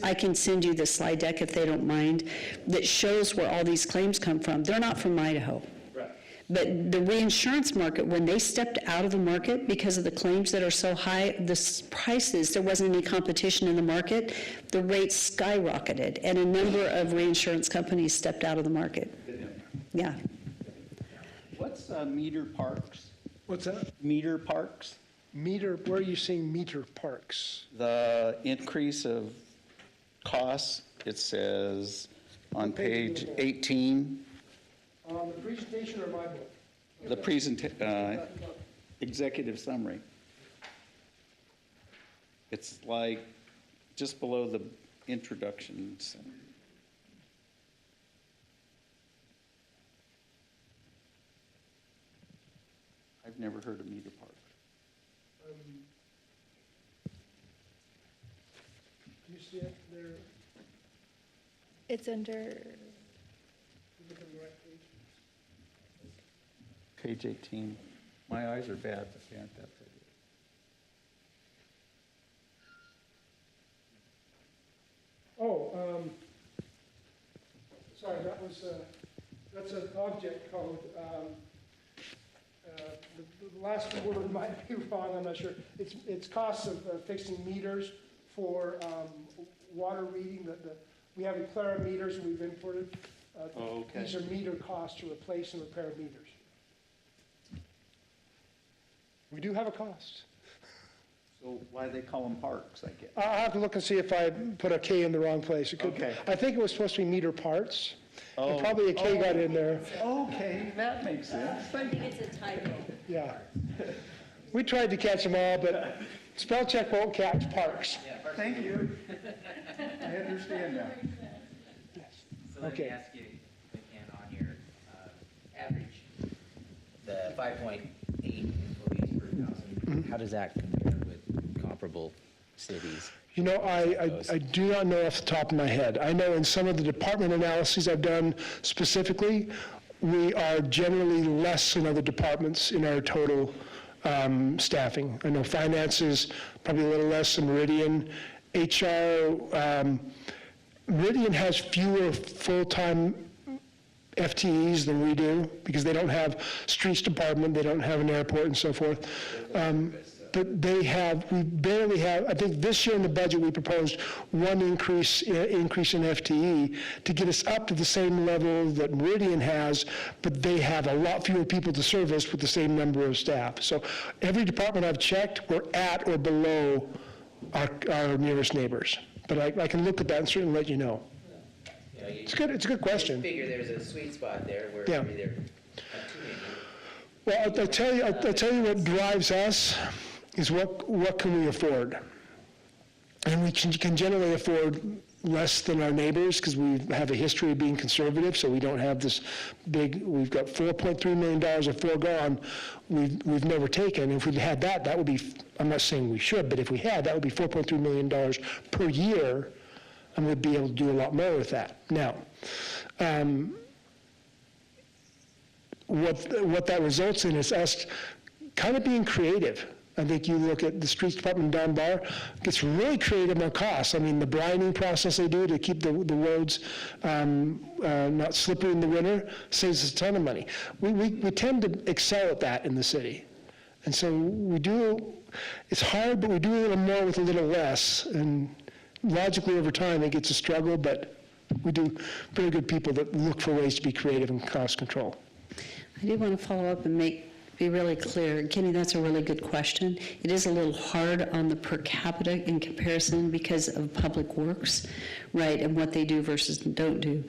I can send you the slide deck if they don't mind, that shows where all these claims come from. They're not from Idaho. But the reinsurance market, when they stepped out of the market because of the claims that are so high, the prices, there wasn't any competition in the market, the rates skyrocketed, and a number of reinsurance companies stepped out of the market. Yeah. What's Meter Parks? What's that? Meter Parks? where are you seeing meter parks? The increase of costs, it says on page 18, On the presentation or my book? the executive summary. It's like just below the introductions. I've never heard of meter park. Do you see it there? It's under, Look at the right page. Page 18. My eyes are bad, but they aren't that pretty. Oh, sorry, that's an object code. The last word might be wrong, I'm not sure. It's costs of fixing meters for water reading. We have Clara meters we've imported. Oh, okay. These are meter costs to replace and repair meters. We do have a cost. So why do they call them parks, I guess? I'll have to look and see if I put a K in the wrong place. It could- Okay. I think it was supposed to be meter parts. Oh. And probably a K got in there. Okay, that makes sense. Thank you. Yeah. We tried to catch them all, but spell check won't catch parks. Thank you. I understand now. So let Okay. me ask you, if I can, on your average, the 5.8 employees per thousand, how does that compare with comparable cities? You know, I do not know off the top of my head. I know in some of the department analyses I've done specifically, we are generally less than other departments in our total staffing. I know finance is probably a little less than Meridian. HR, Meridian has fewer full-time FTEs than we do, because they don't have streets department, they don't have an airport and so forth. But we barely have, I think this year in the budget, we proposed one increase in FTE to get us up to the same level that Meridian has, but they have a lot fewer people to service with the same number of staff. So every department I've checked, we're at or below our nearest neighbors. But I can look at that and certainly let you know. You know, It's a good question. Figure there's a sweet spot there where Yeah. maybe they're not too many. Well, I'll tell you what drives us is what can we afford? And we can generally afford less than our neighbors because we have a history of being conservative, so we don't have this big, we've got $4.3 million of foregone we've never taken. If we had that would be, I'm not saying we should, but if we had, that would be $4.3 million per year, and we'd be able to do a lot more with that. Now, what that results in is us kind of being creative. I think you look at the streets department in Dunbar, gets really creative on costs. I mean, the brining process they do to keep the roads not slippery in the winter saves us a ton of money. We tend to excel at that in the city. And so we do, it's hard, but we do a little more with a little less. And logically over time, it gets a struggle, but we do very good people that look for ways to be creative and cost control. I do want to follow up and be really clear. Kenny, that's a really good question. It is a little hard on the per capita in comparison because of Public Works, right, and what they do versus don't do.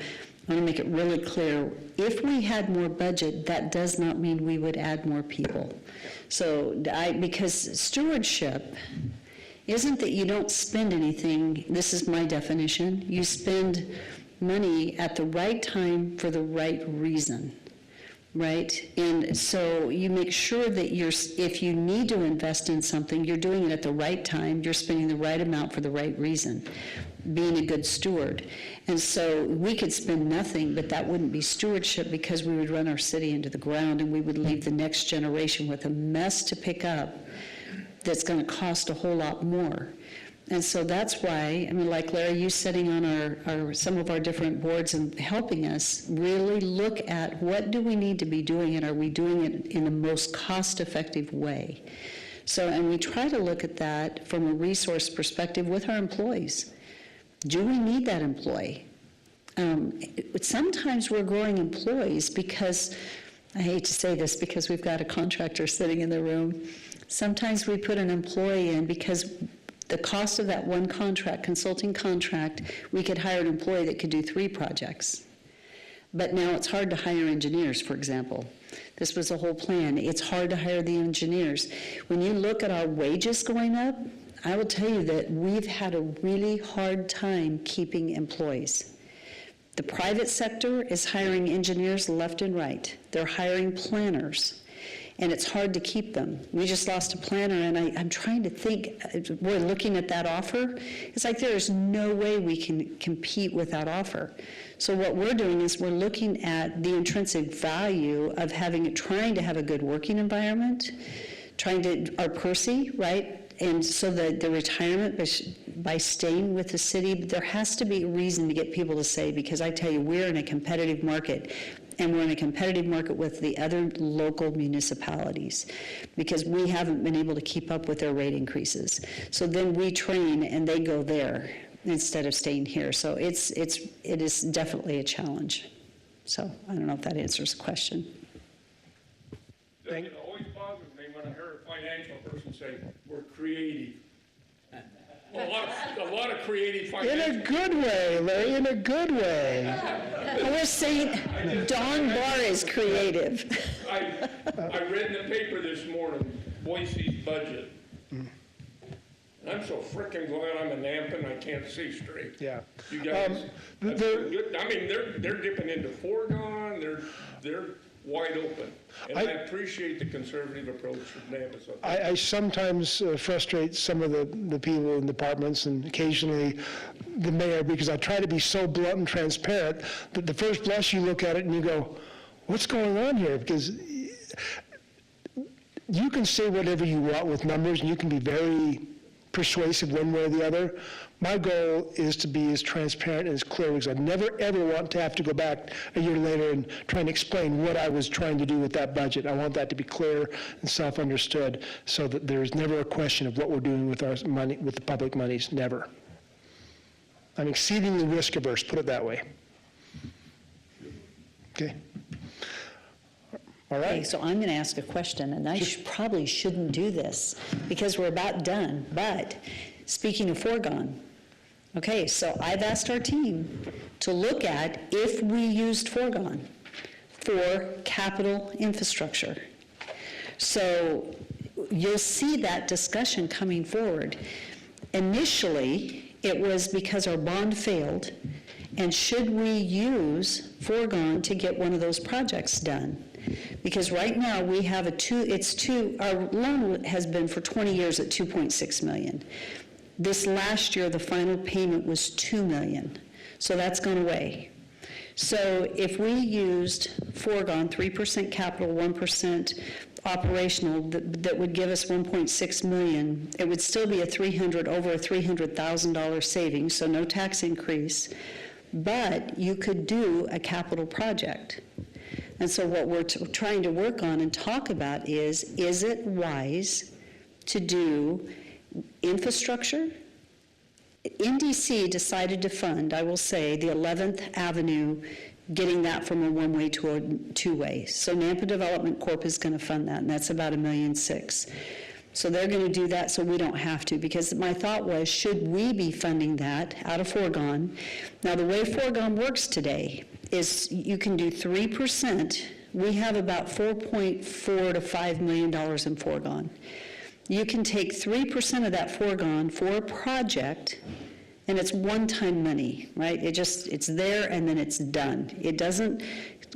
I want to make it really clear. If we had more budget, that does not mean we would add more people. So because stewardship isn't that you don't spend anything. This is my definition. You spend money at the right time for the right reason. Right? And so you make sure that if you need to invest in something, you're doing it at the right time, you're spending the right amount for the right reason, being a good steward. And so we could spend nothing, but that wouldn't be stewardship because we would run our city into the ground and we would leave the next generation with a mess to pick up that's going to cost a whole lot more. And so that's why, I mean, like Larry, you sitting on some of our different boards and helping us really look at what do we need to be doing and are we doing it in the most cost-effective way? So, and we try to look at that from a resource perspective with our employees. Do we need that employee? Sometimes we're growing employees because, I hate to say this because we've got a contractor sitting in the room, Sometimes we put an employee in because the cost of that one contract, consulting contract, we could hire an employee that could do 3 projects. But now it's hard to hire engineers, for example. This was the whole plan. It's hard to hire the engineers. When you look at our wages going up, I will tell you that we've had a really hard time keeping employees. The private sector is hiring engineers left and right. They're hiring planners, and it's hard to keep them. We just lost a planner, and I'm trying to think, we're looking at that offer. It's like there is no way we can compete with that offer. So what we're doing is we're looking at the intrinsic value of trying to have a good working environment, our Percy, right? And so the retirement by staying with the city, there has to be a reason to get people to stay, because I tell you, we're in a competitive market, and we're in a competitive market with the other local municipalities, because we haven't been able to keep up with their rate increases. So then we train and they go there instead of staying here. So it is definitely a challenge. So I don't know if that answers the question. It always bothers me when I hear a financial person say, we're creative. A lot of creative In a financial. good way, Larry, in a good way. I was saying Don Barr is creative. I read in the paper this morning, Boise's budget. I'm so frickin' glad I'm in Hampton, I can't see straight. Yeah. You guys, that's good. I mean, they're dipping into foregone, they're wide open. And I appreciate the conservative approach that they have. I sometimes frustrate some of the people in departments, and occasionally the mayor, because I try to be so blunt and transparent that the first blush you look at it and you go, what's going on here? Because you can say whatever you want with numbers, and you can be very persuasive one way or the other. My goal is to be as transparent and as clear, because I never, ever want to have to go back a year later and try and explain what I was trying to do with that budget. I want that to be clear and self-understood, so that there's never a question of what we're doing with our money, with the public monies, never. I'm exceedingly risk averse, put it that way. Okay. All Okay, right. so I'm going to ask a question, and I probably shouldn't do this because we're about done, but speaking of foregone, okay, so I've asked our team to look at if we used foregone for capital infrastructure. So you'll see that discussion coming forward. Initially, it was because our bond failed, and should we use foregone to get one of those projects done? Because right now we have our loan has been for 20 years at $2.6 million. This last year, the final payment was $2 million. So that's gone away. So if we used foregone, 3% capital, 1% operational, that would give us $1.6 million, it would still be over a $300,000 savings, so no tax increase, but you could do a capital project. And so what we're trying to work on and talk about is it wise to do infrastructure? NDC decided to fund, I will say, the 11th Avenue, getting that from a one-way to a two-way. So Nampa Development Corp is going to fund that, and that's about $1.6 million. So they're going to do that so we don't have to, because my thought was, should we be funding that out of foregone? Now, the way foregone works today is you can do 3%. We have about $4.4 to $5 million in foregone. You can take 3% of that foregone for a project, and it's one-time money, right? It's there and then it's done. It doesn't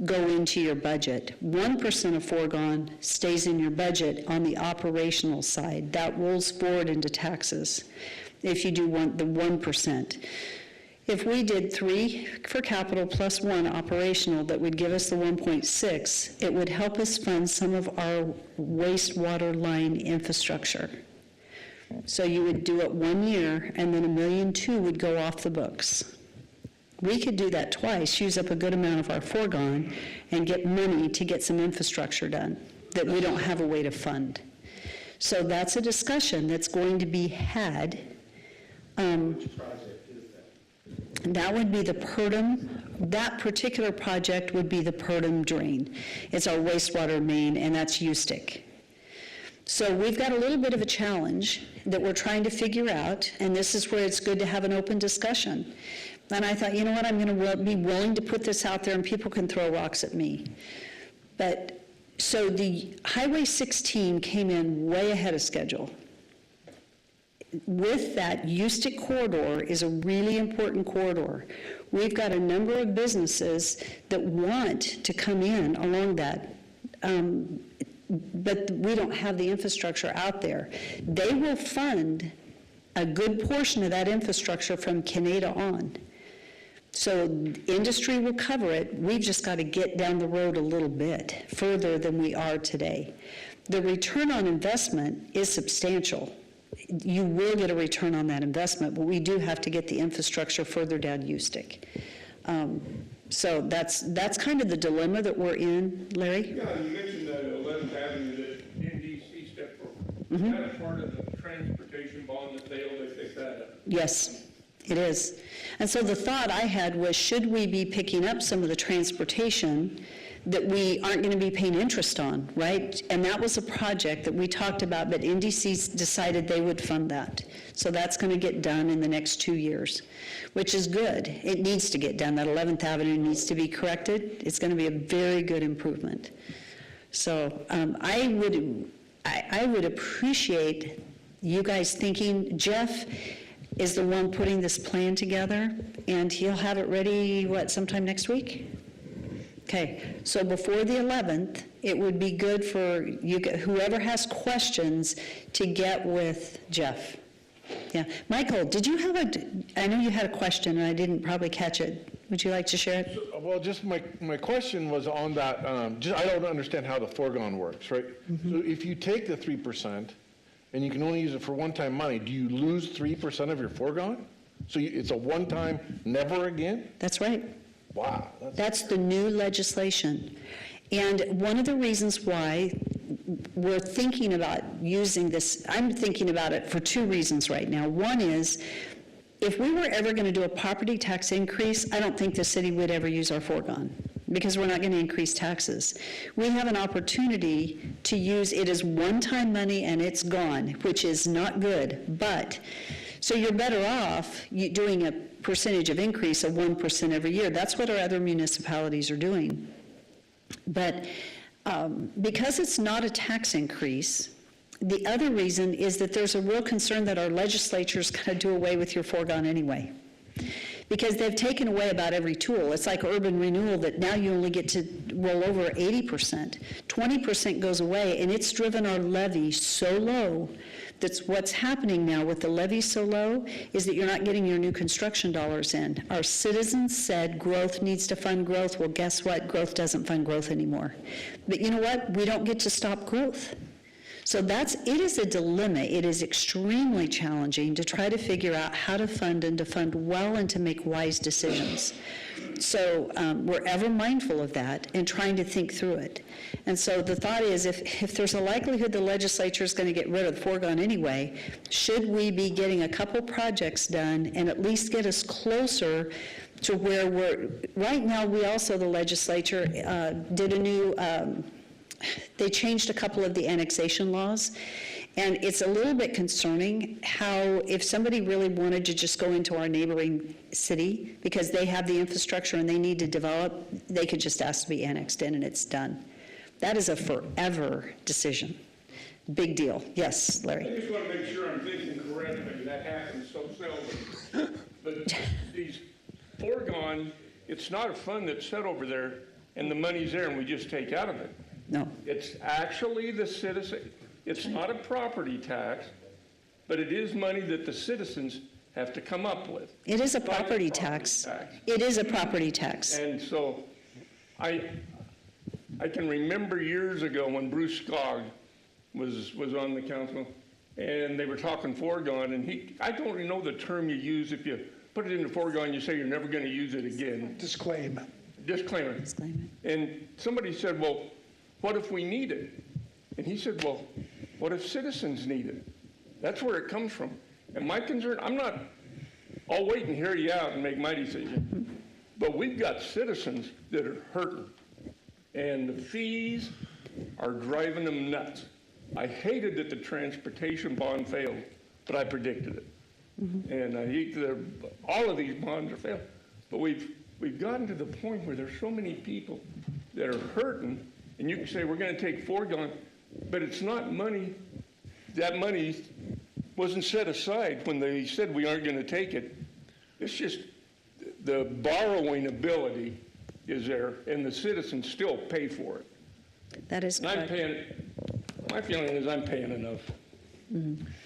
go into your budget. 1% of foregone stays in your budget on the operational side. That rolls forward into taxes if you do the 1%. If we did 3 for capital plus 1 operational, that would give us the 1.6, it would help us fund some of our wastewater line infrastructure. So you would do it 1 year, and then $1.2 million would go off the books. We could do that twice, use up a good amount of our foregone, and get money to get some infrastructure done that we don't have a way to fund. So that's a discussion that's going to be had. That would be the Purdom. That particular project would be the Purdom drain. It's our wastewater main, and that's Eustic. So we've got a little bit of a challenge that we're trying to figure out, and this is where it's good to have an open discussion. And I thought, you know what, I'm going to be willing to put this out there, and people can throw rocks at me. But, so the Highway 16 came in way ahead of schedule. With that, Eustic corridor is a really important corridor. We've got a number of businesses that want to come in along that, but we don't have the infrastructure out there. They will fund a good portion of that infrastructure from Canada on. So industry will cover it. We've just got to get down the road a little bit further than we are today. The return on investment is substantial. You will get a return on that investment, but we do have to get the infrastructure further down Eustic. So that's kind of the dilemma that we're in, Larry. Yeah, you mentioned that 11th Avenue that NDC stepped for. Is that a part of the transportation bond that they picked that up? Yes, it is. And so the thought I had was, should we be picking up some of the transportation that we aren't going to be paying interest on, right? And that was a project that we talked about, but NDC decided they would fund that. So that's going to get done in the next 2 years, which is good. It needs to get done. That 11th Avenue needs to be corrected. It's going to be a very good improvement. So I would appreciate you guys thinking. Jeff is the one putting this plan together, and he'll have it ready, sometime next week? Okay, so before the 11th, it would be good for you, whoever has questions, to get with Jeff. Yeah, Michael, did you have I know you had a question, and I didn't probably catch it. Would you like to share it? Well, just my question was on that, I don't understand how the foregone works, right? So if you take the 3% and you can only use it for one-time money, do you lose 3% of your foregone? So it's a one-time, never again? That's right. Wow. That's the new legislation. And one of the reasons why we're thinking about using this, I'm thinking about it for 2 reasons right now. One is, if we were ever going to do a property tax increase, I don't think the city would ever use our foregone, because we're not going to increase taxes. We have an opportunity to use it as one-time money and it's gone, which is not good. But, so you're better off doing a percentage of increase of 1% every year. That's what our other municipalities are doing. But because it's not a tax increase, the other reason is that there's a real concern that our legislature's going to do away with your foregone anyway, because they've taken away about every tool. It's like urban renewal, that now you only get to roll over 80%. 20% goes away, and it's driven our levy so low. That's what's happening now with the levy so low, is that you're not getting your new construction dollars in. Our citizens said growth needs to fund growth. Well, guess what? Growth doesn't fund growth anymore. But you know what? We don't get to stop growth. So it is a dilemma. It is extremely challenging to try to figure out how to fund, and to fund well, and to make wise decisions. So we're ever mindful of that and trying to think through it. And so the thought is, if there's a likelihood the legislature is going to get rid of the foregone anyway, should we be getting a couple projects done and at least get us closer to where right now, the legislature did a new, they changed a couple of the annexation laws, and it's a little bit concerning how, if somebody really wanted to just go into our neighboring city because they have the infrastructure and they need to develop, they could just ask to be annexed in and it's done. That is a forever decision. Big deal. Yes, Larry? I just want to make sure I'm thinking correctly. That happens so seldom. But these foregone, it's not a fund that's set over there and the money's there and we just take out of it. No. It's actually the citizen. It's not a property tax, but it is money that the citizens have to come up with. It is a property tax. It is a property tax. And so I can remember years ago when Bruce Skog was on the council, and they were talking foregone, and I don't even know the term you use. If you put it into foregone, you say you're never going to use it again. Disclaimer. Disclaimer. And somebody said, well, what if we need it? And he said, well, what if citizens need it? That's where it comes from. And my concern, I'll wait and hear you out and make my decision. But we've got citizens that are hurting. And the fees are driving them nuts. I hated that the transportation bond failed, but I predicted it. And all of these bonds are failing. But we've gotten to the point where there's so many people that are hurting, and you can say, we're going to take foregone, but it's not money. That money wasn't set aside when they said we aren't going to take it. It's just the borrowing ability is there, and the citizens still pay for it. That is And I'm correct. paying, my feeling is I'm paying enough.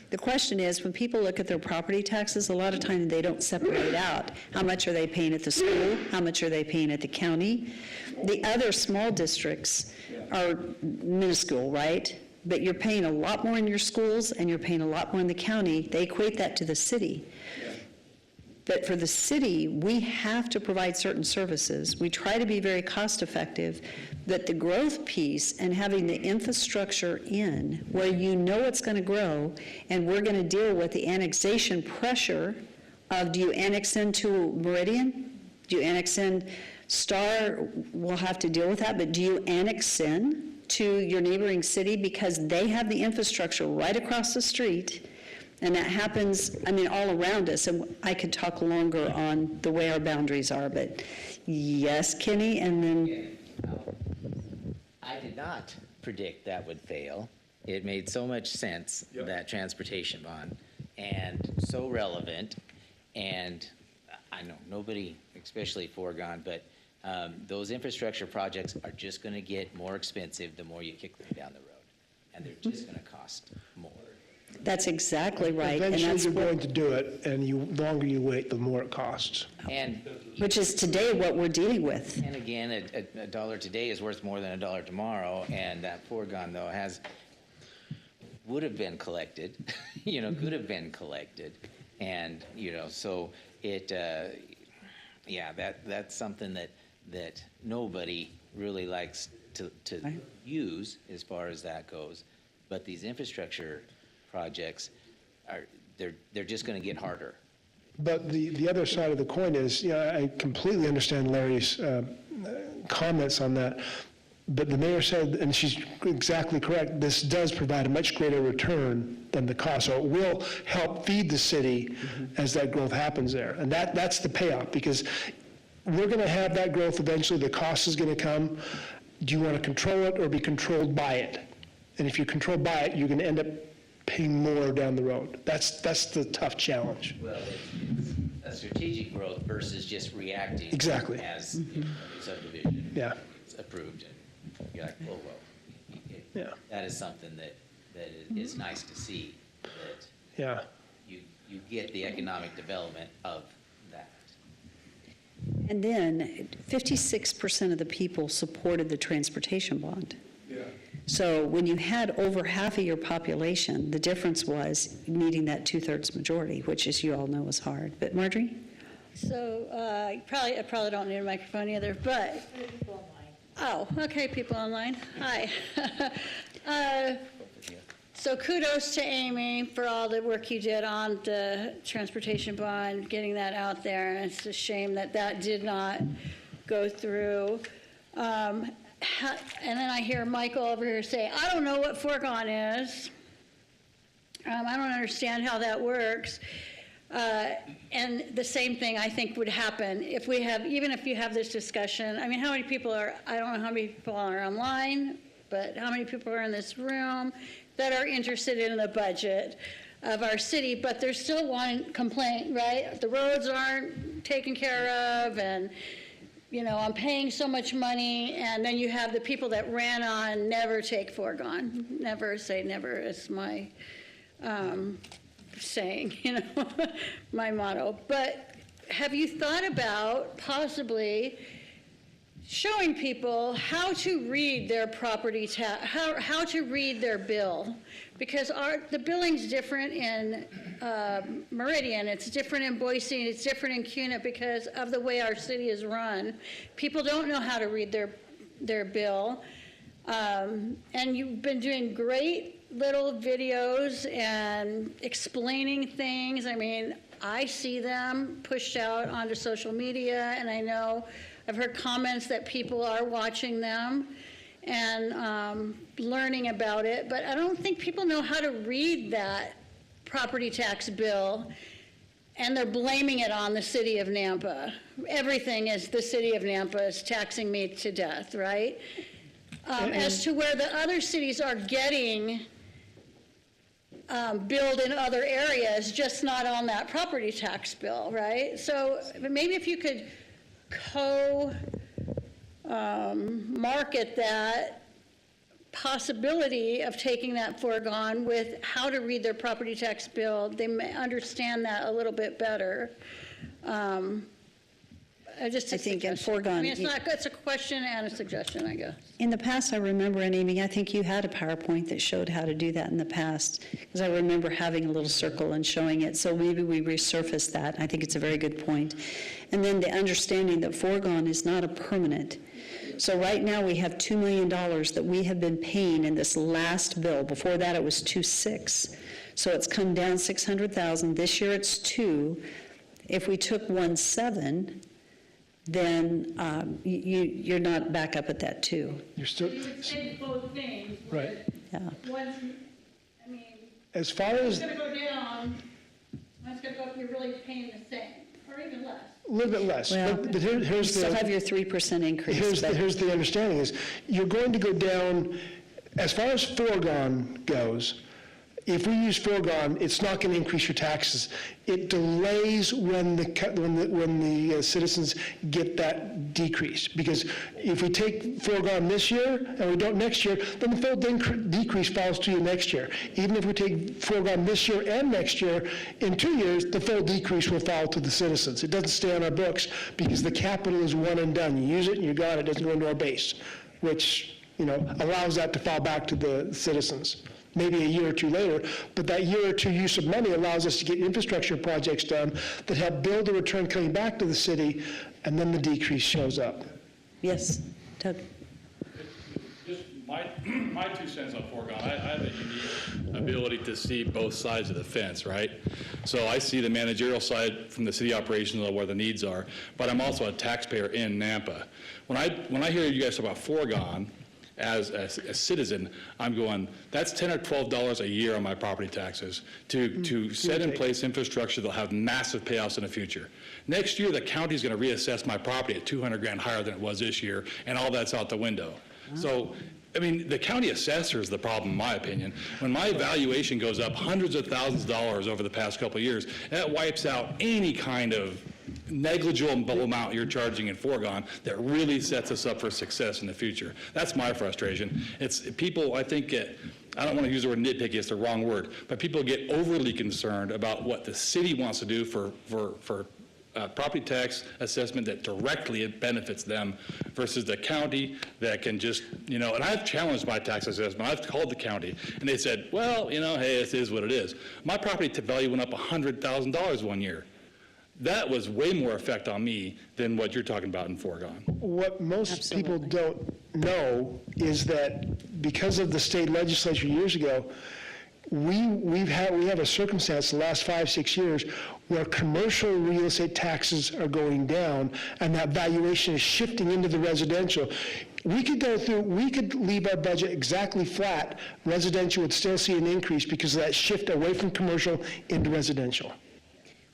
The question is, when people look at their property taxes, a lot of times they don't separate out. How much are they paying at the school? How much are they paying at the county? The other small districts are minuscule, right? But you're paying a lot more in your schools and you're paying a lot more in the county. They equate that to the city. But for the city, we have to provide certain services. We try to be very cost-effective, but the growth piece and having the infrastructure in where you know it's going to grow, and we're going to deal with the annexation pressure of, do you annex into Meridian? Do you annex in Star? We'll have to deal with that, but do you annex in to your neighboring city because they have the infrastructure right across the street? And that happens, I mean, all around us, and I could talk longer on the way our boundaries are, but yes, Kenny, and then, I did not predict that would fail. It made so much sense, that transportation bond, and so relevant. And I know nobody, especially foregone, but those infrastructure projects are just going to get more expensive the more you kick them down the road. And they're just going to cost more. that's exactly right. And Eventually, that's you're what, going to do it, and the longer you wait, the more it costs. And, which is today what we're dealing with. and again, a dollar today is worth more than a dollar tomorrow, and that foregone, though, would have been collected, could have been collected. And, so it, that's something that nobody really likes to use as far as that goes. But these infrastructure projects they're just going to get harder. But the other side of the coin is, I completely understand Larry's comments on that. But the mayor said, and she's exactly correct, this does provide a much greater return than the cost. So it will help feed the city as that growth happens there. And that's the payoff, because we're going to have that growth eventually. The cost is going to come. Do you want to control it or be controlled by it? And if you're controlled by it, you're going to end up paying more down the road. That's the tough challenge. Well, it's a strategic growth versus just reacting. Exactly. As subdivision. Yeah. It's approved, and you're like, oh, well. Yeah. That is something that is nice to see, that Yeah. you get the economic development of that. And then 56% of the people supported the transportation bond. Yeah. So when you had over half of your population, the difference was needing that 2/3 majority, which, as you all know, is hard. But Marjorie? So I probably don't need a microphone either, but. Oh, okay, people online. Hi. So kudos to Amy for all the work you did on the transportation bond, getting that out there. And it's a shame that did not go through. And then I hear Michael over here say, I don't know what foregone is. I don't understand how that works. And the same thing I think would happen if even if you have this discussion. I mean, how many people I don't know how many people are online, but how many people are in this room that are interested in the budget of our city, but there's still one complaint, right? The roads aren't taken care of, and I'm paying so much money, and then you have the people that ran on never take foregone. Never say never is my saying, my motto. But have you thought about possibly showing people how to read their property tax, how to read their bill? Because the billing's different in Meridian, it's different in Boise, it's different in Cuna because of the way our city is run. People don't know how to read their bill. And you've been doing great little videos and explaining things. I mean, I see them pushed out onto social media, and I know I've heard comments that people are watching them. and learning about it, but I don't think people know how to read that property tax bill, and they're blaming it on the city of Nampa. Everything is the city of Nampa is taxing me to death, right? As to where the other cities are getting billed in other areas, just not on that property tax bill, right? So maybe if you could market that possibility of taking that foregone with how to read their property tax bill, they may understand that a little bit better. Just a I think in suggestion. foregone- I mean, it's a question and a suggestion, I guess. In the past, I remember, and Amy, I think you had a PowerPoint that showed how to do that in the past, because I remember having a little circle and showing it, so maybe we resurface that. I think it's a very good point. And then the understanding that foregone is not a permanent. So right now, we have $2 million that we have been paying in this last bill. Before that, it was 2.6. So it's come down 600,000. This year, it's 2. If we took 1.7, then you're not back up at that 2. You're still, You would say both things. right. Yeah. One's, I mean, As far it's as, gonna go down, one's gonna go up, you're really paying the same, or even less. a little bit less, Well, but here's You the. still have your 3% increase. but- Here's the understanding is, you're going to go down, as far as foregone goes, if we use foregone, it's not going to increase your taxes. It delays when the citizens get that decrease. Because if we take foregone this year and we don't next year, then the full decrease falls to you next year. Even if we take foregone this year and next year, in 2 years, the full decrease will fall to the citizens. It doesn't stay on our books because the capital is one and done. You use it and you got it. It doesn't go into our base, which, allows that to fall back to the citizens. Maybe a year or two later, but that year or two use of money allows us to get infrastructure projects done that help build a return coming back to the city, and then the decrease shows up. Yes, Doug? Just my 2 cents on foregone, I have a unique ability to see both sides of the fence, right? So I see the managerial side from the city operations of where the needs are, but I'm also a taxpayer in Nampa. When I hear you guys talk about foregone, as a citizen, I'm going, that's $10 or $12 a year on my property taxes to set in place infrastructure that'll have massive payouts in the future. Next year, the county's going to reassess my property at $200,000 higher than it was this year, and all that's out the window. So, I mean, the county assessor is the problem, in my opinion. When my valuation goes up hundreds of thousands of dollars over the past couple of years, that wipes out any kind of negligible amount you're charging in foregone that really sets us up for success in the future. That's my frustration. It's people, I think, I don't want to use the word nitpicky, it's the wrong word, but people get overly concerned about what the city wants to do for property tax assessment that directly benefits them versus the county that can just, and I've challenged my tax assessment. I've called the county and they said, well, hey, it is what it is. My property value went up $100,000 one year. That was way more effect on me than what you're talking about in foregone. What most people don't know is that because of the state legislature years ago, we have a circumstance the last 5-6 years where commercial real estate taxes are going down and that valuation is shifting into the residential. We could leave our budget exactly flat. Residential would still see an increase because of that shift away from commercial into residential.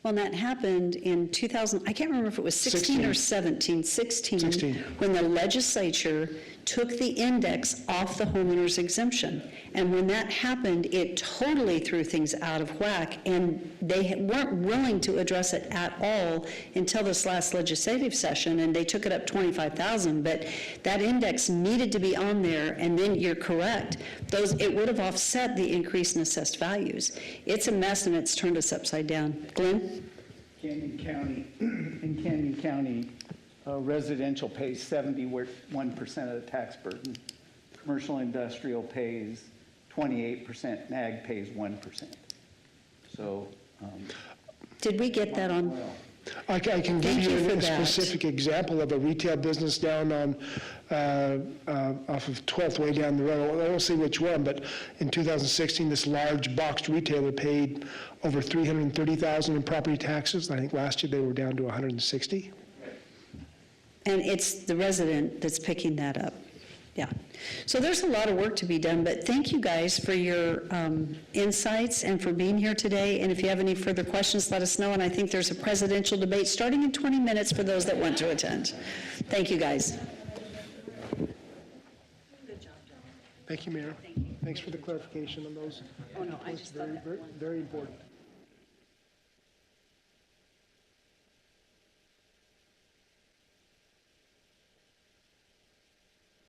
Well, that happened in 2000, I can't remember if it was 16 or 17, 16, when the legislature took the index off the homeowner's exemption. And when that happened, it totally threw things out of whack, and they weren't willing to address it at all until this last legislative session, and they took it up 25,000, but that index needed to be on there, and then you're correct. It would have offset the increase in assessed values. It's a mess, and it's turned us upside down. Glenn? In Canyon County, residential pays 71% of the tax burden. Commercial industrial pays 28%, and ag pays 1%. So. Did we get that on? Well, I can give Thank you you for a that. specific example of a retail business down on, off of 12th, way down the road. I won't say which one, but in 2016, this large boxed retailer paid over $330,000 in property taxes. I think last year they were down to $160,000. And it's the resident that's picking that up. Yeah. So there's a lot of work to be done, but thank you guys for your insights and for being here today. And if you have any further questions, let us know. And I think there's a presidential debate starting in 20 minutes for those that want to attend. Thank you, guys. Thank you, Mayor. Thanks for the clarification on those. Oh, no, I just thought Very, that very, very important.